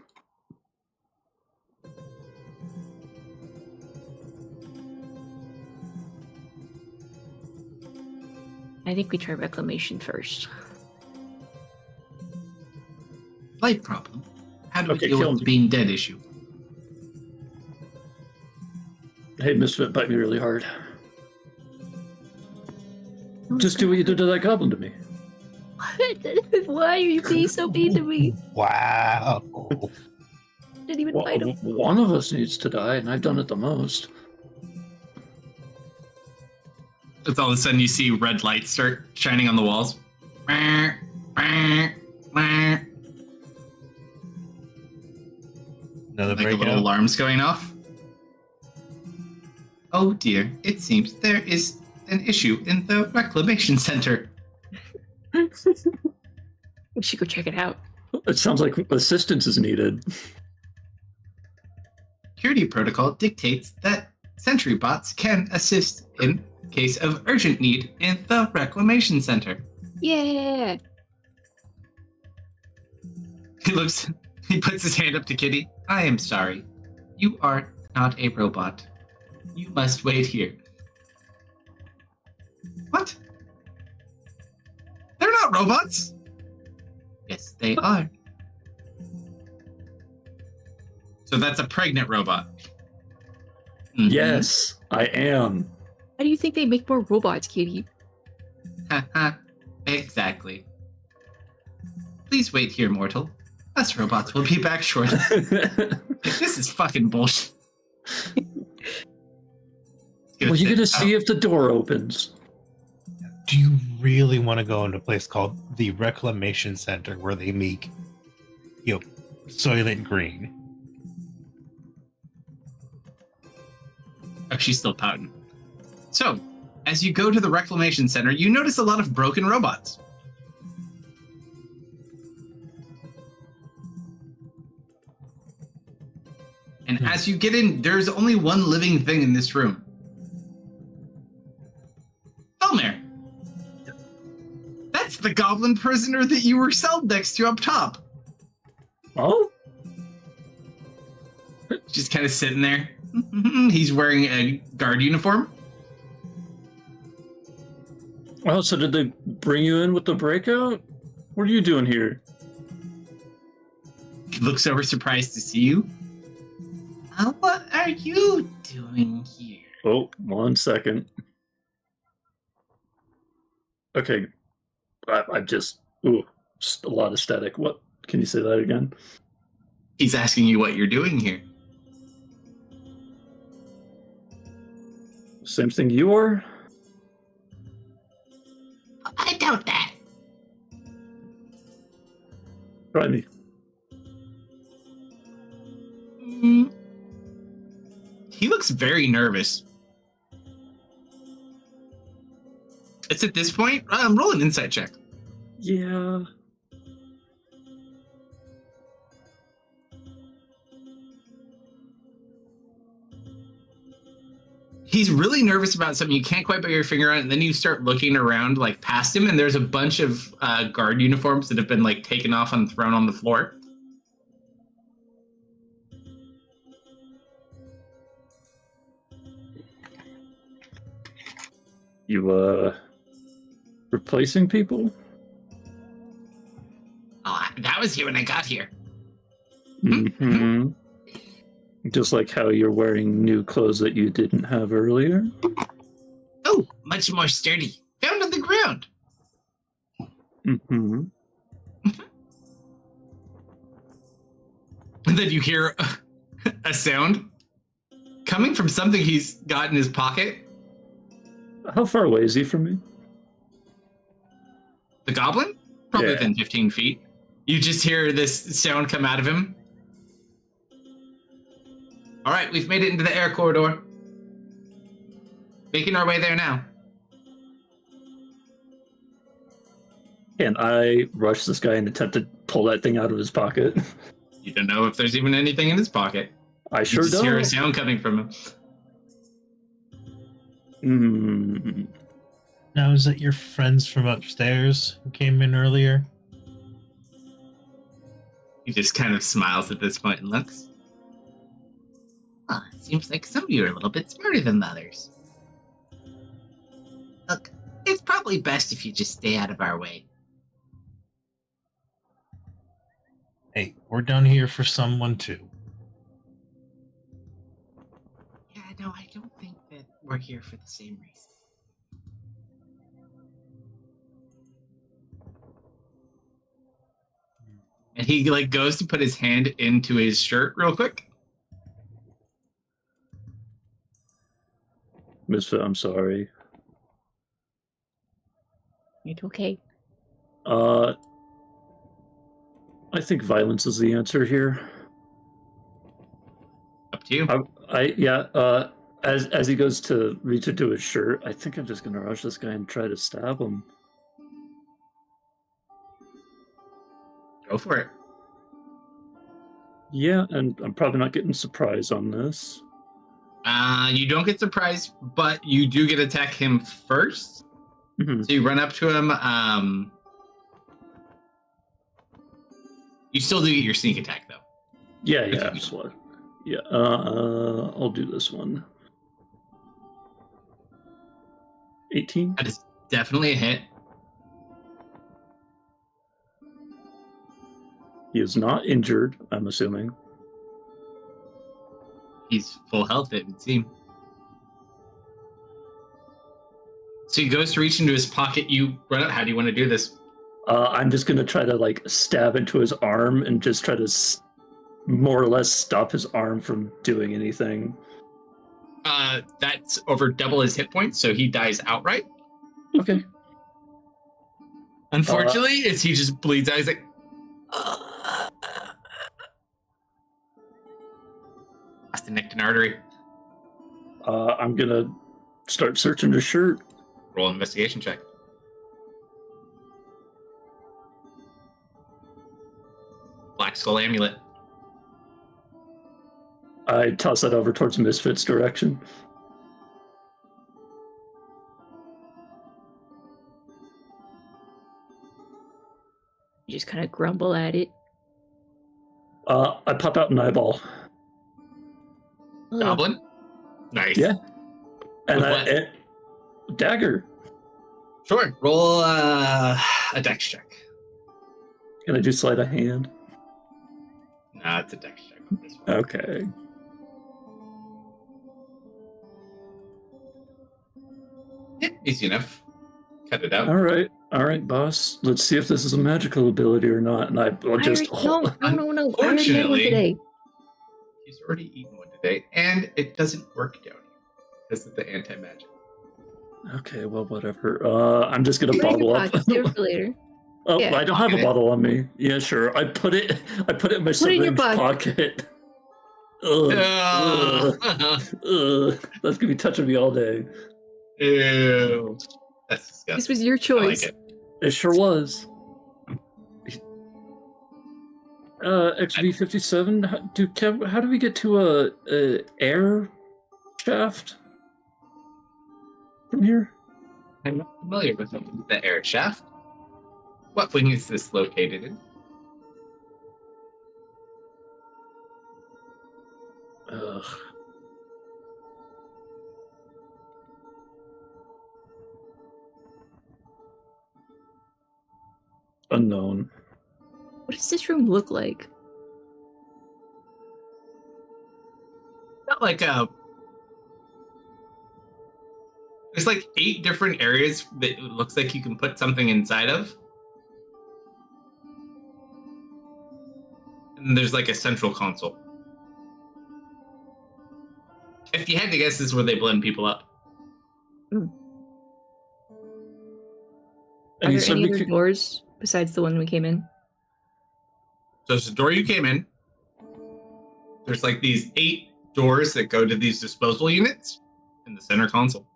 I think we try reclamation first. slight problem. How do we Okay, deal kill with the me. being dead issue? Hey, Misfit, bite me really hard. Just do what you did to that goblin to me. Why are you being so mean to me? Wow. Didn't even Well, fight him. one of us needs to die, and I've done it the most. It's all of a sudden you see red lights start shining on the walls. Another Like little breakout. alarms going off. Oh dear, it seems there is an issue in the reclamation center. We should go check it out. It sounds like assistance is needed. Security protocol dictates that sentry bots can assist in case of urgent need in the reclamation center. Yeah. He puts his hand up to Kitty. I am sorry. You are not a robot. You must wait here. What? They're not robots. Yes, they are. So that's a pregnant robot. Mhm. Yes, I am. How do you think they make more robots, Kitty? Haha. Exactly. Please wait here, mortal. Us robots will be back shortly. This is fucking bullshit. Well, you're gonna see if the door opens. Do you really want to go into a place called the Reclamation Center where they make, Soylent Green? Oh, she's still pouting. So, as you go to the reclamation center, you notice a lot of broken robots. And as you get in, there's only one living thing in this room. Elmer! That's the goblin prisoner that you were celled next to up top. Oh? Just kind of sitting there. He's wearing a guard uniform. Oh, so did they bring you in with the breakout? What are you doing here? He looks over surprised to see you. What are you doing here? Oh, 1 second. Okay, I just a lot of static. What? Can you say that again? He's asking you what you're doing here. Same thing you are? I doubt that. Try me. He looks very nervous. It's at this point. Roll an insight check. Yeah. He's really nervous about something. You can't quite put your finger on it, and then you start looking around like past him, and there's a bunch of guard uniforms that have been like taken off and thrown on the floor. You replacing people? Oh, that was here when I got here. Mm-hmm. Just like how you're wearing new clothes that you didn't have earlier. Oh, much more sturdy. Found on the ground. Mm-hmm. And then you hear a sound coming from something he's got in his pocket. How far away is he from me? The goblin? Probably Yeah. within 15 feet. You just hear this sound come out of him. All right, we've made it into the air corridor. Making our way there now. Can I rush this guy and attempt to pull that thing out of his pocket? You don't know if there's even anything in his pocket. I You sure just hear a don't. sound coming from him. Mm. Now, is that your friends from upstairs who came in earlier? He just kind of smiles at this point and looks. Seems like some of you are a little bit smarter than the others. Look, it's probably best if you just stay out of our way. Hey, we're down here for someone too. Yeah, no, I don't think that we're here for the same reason. And he like goes to put his hand into his shirt real quick. Misfit, I'm sorry. It's okay. I think violence is the answer here. Up to you. As he goes to reach into his shirt, I think I'm just gonna rush this guy and try to stab him. Go for it. Yeah, and I'm probably not getting surprise on this. You don't get surprised, but you do get to attack him first. Mm-hmm. So you run up to him. You still do get your sneak attack, though. Yeah, Okay. absolutely. Yeah, I'll do this one. 18? That is definitely a hit. He is not injured, I'm assuming. He's full health, it would seem. So he goes to reach into his pocket. You run up. How do you want to do this? I'm just gonna try to like stab into his arm and just try to more or less stop his arm from doing anything. That's over double his hit points, so he dies outright. Okay. Unfortunately, as he just bleeds out, he's like, lost a nicked an artery. I'm gonna start searching his shirt. Roll an investigation check. Black Skull Amulet. I toss that over towards Misfit's direction. You just kind of grumble at it. I pop out an eyeball. Ugh. Goblin. Nice. Yeah. And With what? Dagger. Sure. Roll a dex check. Can I do sleight of hand? No, it's a dex check. This one. Okay. Yeah, easy enough. Cut it out. All right, boss. Let's see if this is a magical ability or not. And I'll just No. I already had one Unfortunately, today. he's already eaten one today, and it doesn't work down here because of the anti-magic. Okay, well, whatever. I'm just gonna Put it in bottle your up. pocket, save it for later. Oh, Yeah. I don't have a bottle on me. Yeah, sure. I put it in my Put it in your 7-inch pocket. That's gonna be touching me all day. Ew. That's disgusting. This was your I like choice. it. It sure was. XV57. How do we get to a air shaft from here? I'm not familiar with the air shaft. What wing is this located in? Ugh. Unknown. What does this room look like? Not like a. There's like 8 different areas that it looks like you can put something inside of. And there's like a central console. If you had to guess, this is where they blend people up. Are And you there said any we other could, doors besides the one we came in? So it's the door you came in. There's like these 8 doors that go to these disposal units in the center console.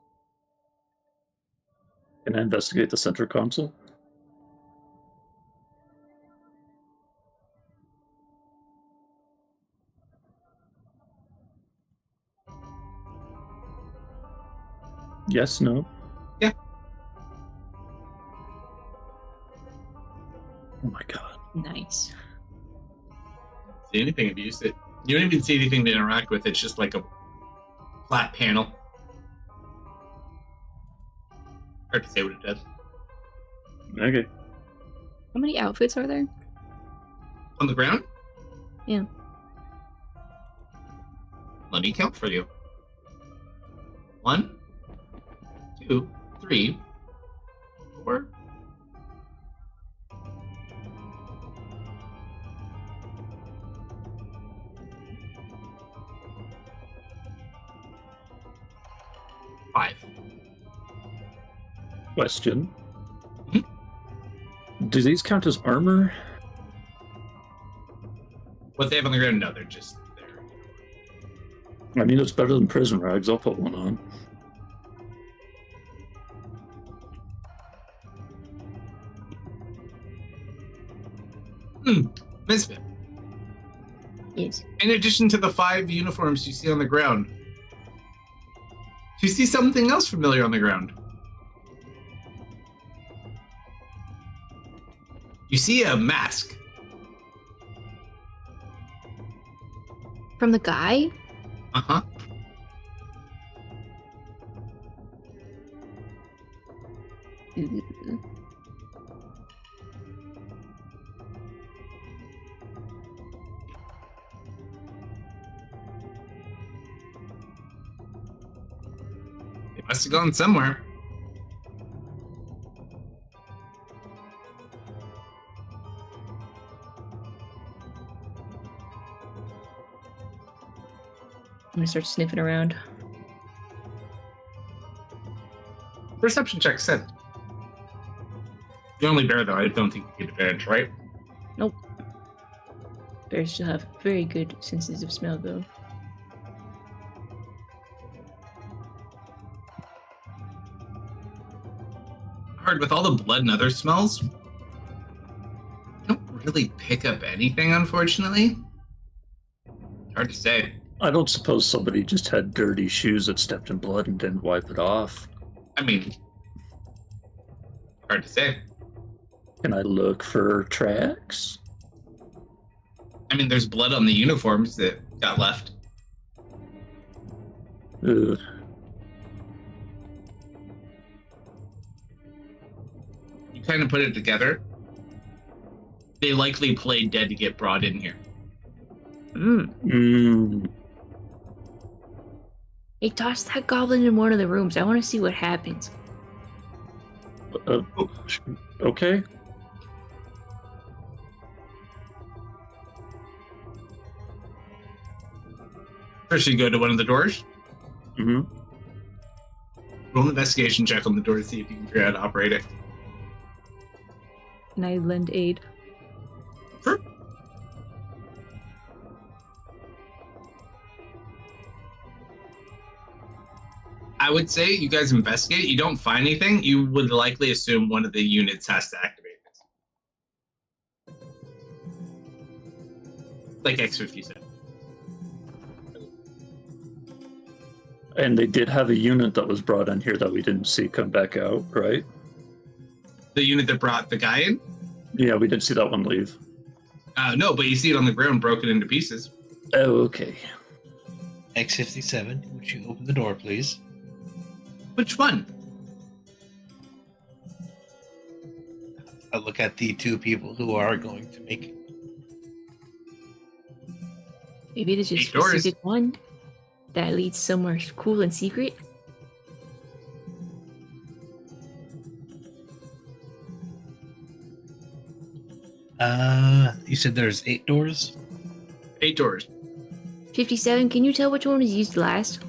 can I investigate the center console? Yes, no. Yeah. Oh my god. Nice. See anything if you use it. You don't even see anything to interact with. It's just like a flat panel. Hard to say what it does. Okay. How many outfits are there? On the ground? Yeah. Let me count for you. 1, 2, 3, 4. 5. Question. Do these count as armor? What they have on the ground? No, they're just there. I mean, it's better than prison rags. I'll put one on. Misfit. Yes. In addition to the 5 uniforms you see on the ground, do you see something else familiar on the ground? You see a mask. From the guy? Uh-huh. Ooh. They must have gone somewhere. I'm gonna start sniffing around. Perception check said. The only bear, though, I don't think you get advantage, right? Nope. Bears still have very good senses of smell, though. Hard with all the blood and other smells. You don't really pick up anything, unfortunately. Hard to say. I don't suppose somebody just had dirty shoes that stepped in blood and didn't wipe it off. I mean, hard to say. Can I look for tracks? I mean, there's blood on the uniforms that got left. Ugh. You kind of put it together. They likely played dead to get brought in here. Hey, toss that goblin in one of the rooms. I want to see what happens. Okay. First, you go to one of the doors. Mm-hmm. Roll an investigation check on the door to see if you can figure out how to operate it. Can I lend aid? Sure. I would say you guys investigate. You don't find anything. You would likely assume one of the units has to activate this. Like X57. And they did have a unit that was brought in here that we didn't see come back out, right? The unit that brought the guy in? Yeah, we did see that one leave. No, but you see it on the ground broken into pieces. Oh, okay. X57, would you open the door, please? Which one? I look at the two people who are going to make it. Maybe there's a 8 doors. specific one that leads somewhere cool and secret. You said there's 8 doors? 8 doors. 57, can you tell which one was used last?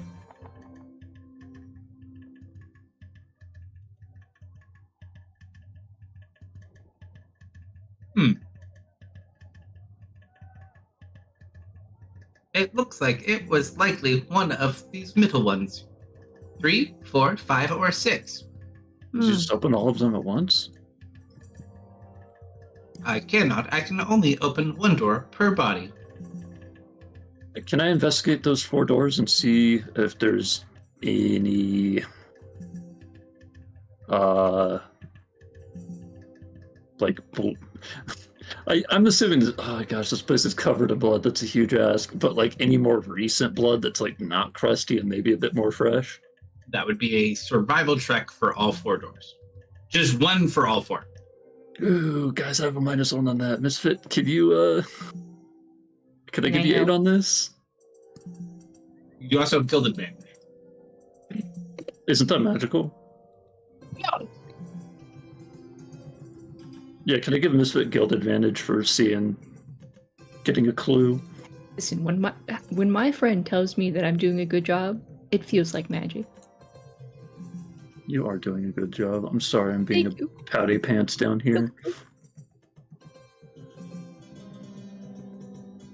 It looks like it was likely one of these middle ones. 3, 4, 5, or 6. Did you just open all of them at once? I cannot. I can only open one door per body. Can I investigate those 4 doors and see if there's any I'm assuming oh gosh, this place is covered in blood. That's a huge ask, but like any more recent blood that's like not crusty and maybe a bit more fresh? That would be a survival check for all 4 doors. Just one for all 4. Ooh, guys, I have a -1 on that. Misfit, could you could I give you 8 on this? You also have guild advantage. Isn't that magical? No. Yeah, can I give Misfit guild advantage for getting a clue? Listen, when my friend tells me that I'm doing a good job, it feels like magic. You are doing a good job. I'm sorry I'm being Thank you. a pouty pants down here.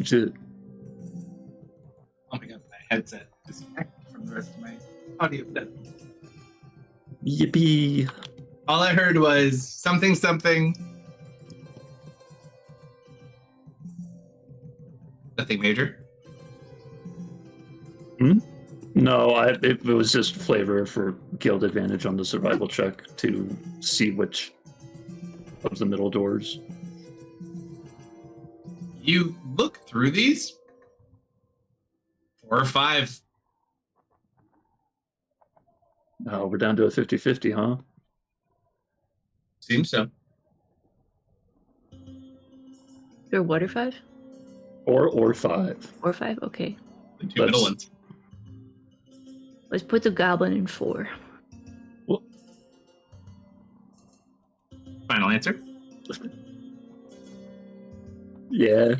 Shit. Oh my god, my headset disconnected from the rest of my audio. Yippee. All I heard was something, something. Nothing major. No, it was just flavor for guild advantage on the survival check to see which of the middle doors. You look through these. 4 or 5. Oh, we're down to a 50-50, huh? Seems so. Or what or 5? Or 5. Or 5? Okay. The 2 middle ones. Let's put the goblin in 4. Well, Final answer. yeah.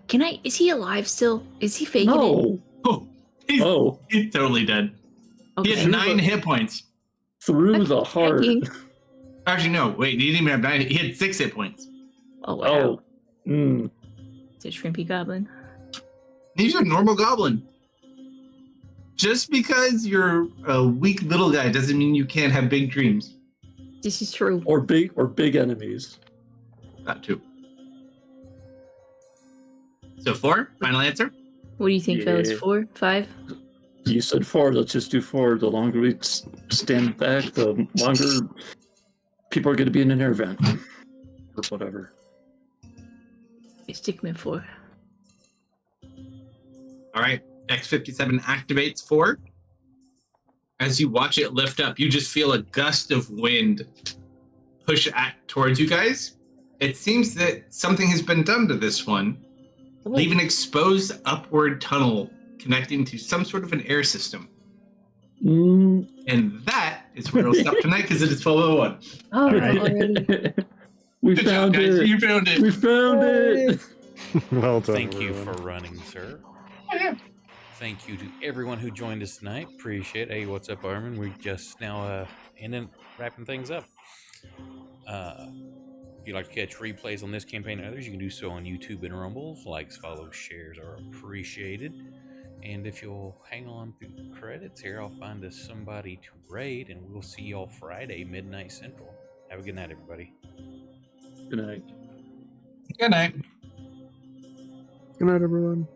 Can I? Is he alive still? Is he faking it? No. He's totally dead. Okay. He had 9 hit points. Through the heart. Faking. Actually, no. Wait, he didn't even have 9. He had 6 hit points. Oh wow. Oh. Mm. It's a shrimpy goblin. He's a normal goblin. Just because you're a weak little guy doesn't mean you can't have big dreams. This is true. Or big enemies. That too. So 4, final answer? What do you think, fellas? Yeah. 4? 5? You said 4, let's just do 4. The longer we stand back, the longer people are going to be in an air vent. Or whatever. Okay, stick him in 4. All right. X57 activates 4. As you watch it lift up, you just feel a gust of wind push towards you guys. It seems that something has been done to this one. Leave an exposed upward tunnel connecting to some sort of an air system. And that is where we'll stop tonight because it is 12:01. Oh, Alright. We Good found job, guys. it. You found it. We found it. Well done. Thank you everyone. for running, sir. Oh, yeah. Thank you to everyone who joined us tonight. Appreciate it. Hey, what's up, Armin? We're just now wrapping things up. If you'd like to catch replays on this campaign and others, you can do so on YouTube and Rumbles. Likes, follows, shares are appreciated. And if you'll hang on through the credits here, I'll find us somebody to raid, and we'll see y'all Friday, midnight Central. Have a good night, everybody. Good night. Good night. Good night, everyone.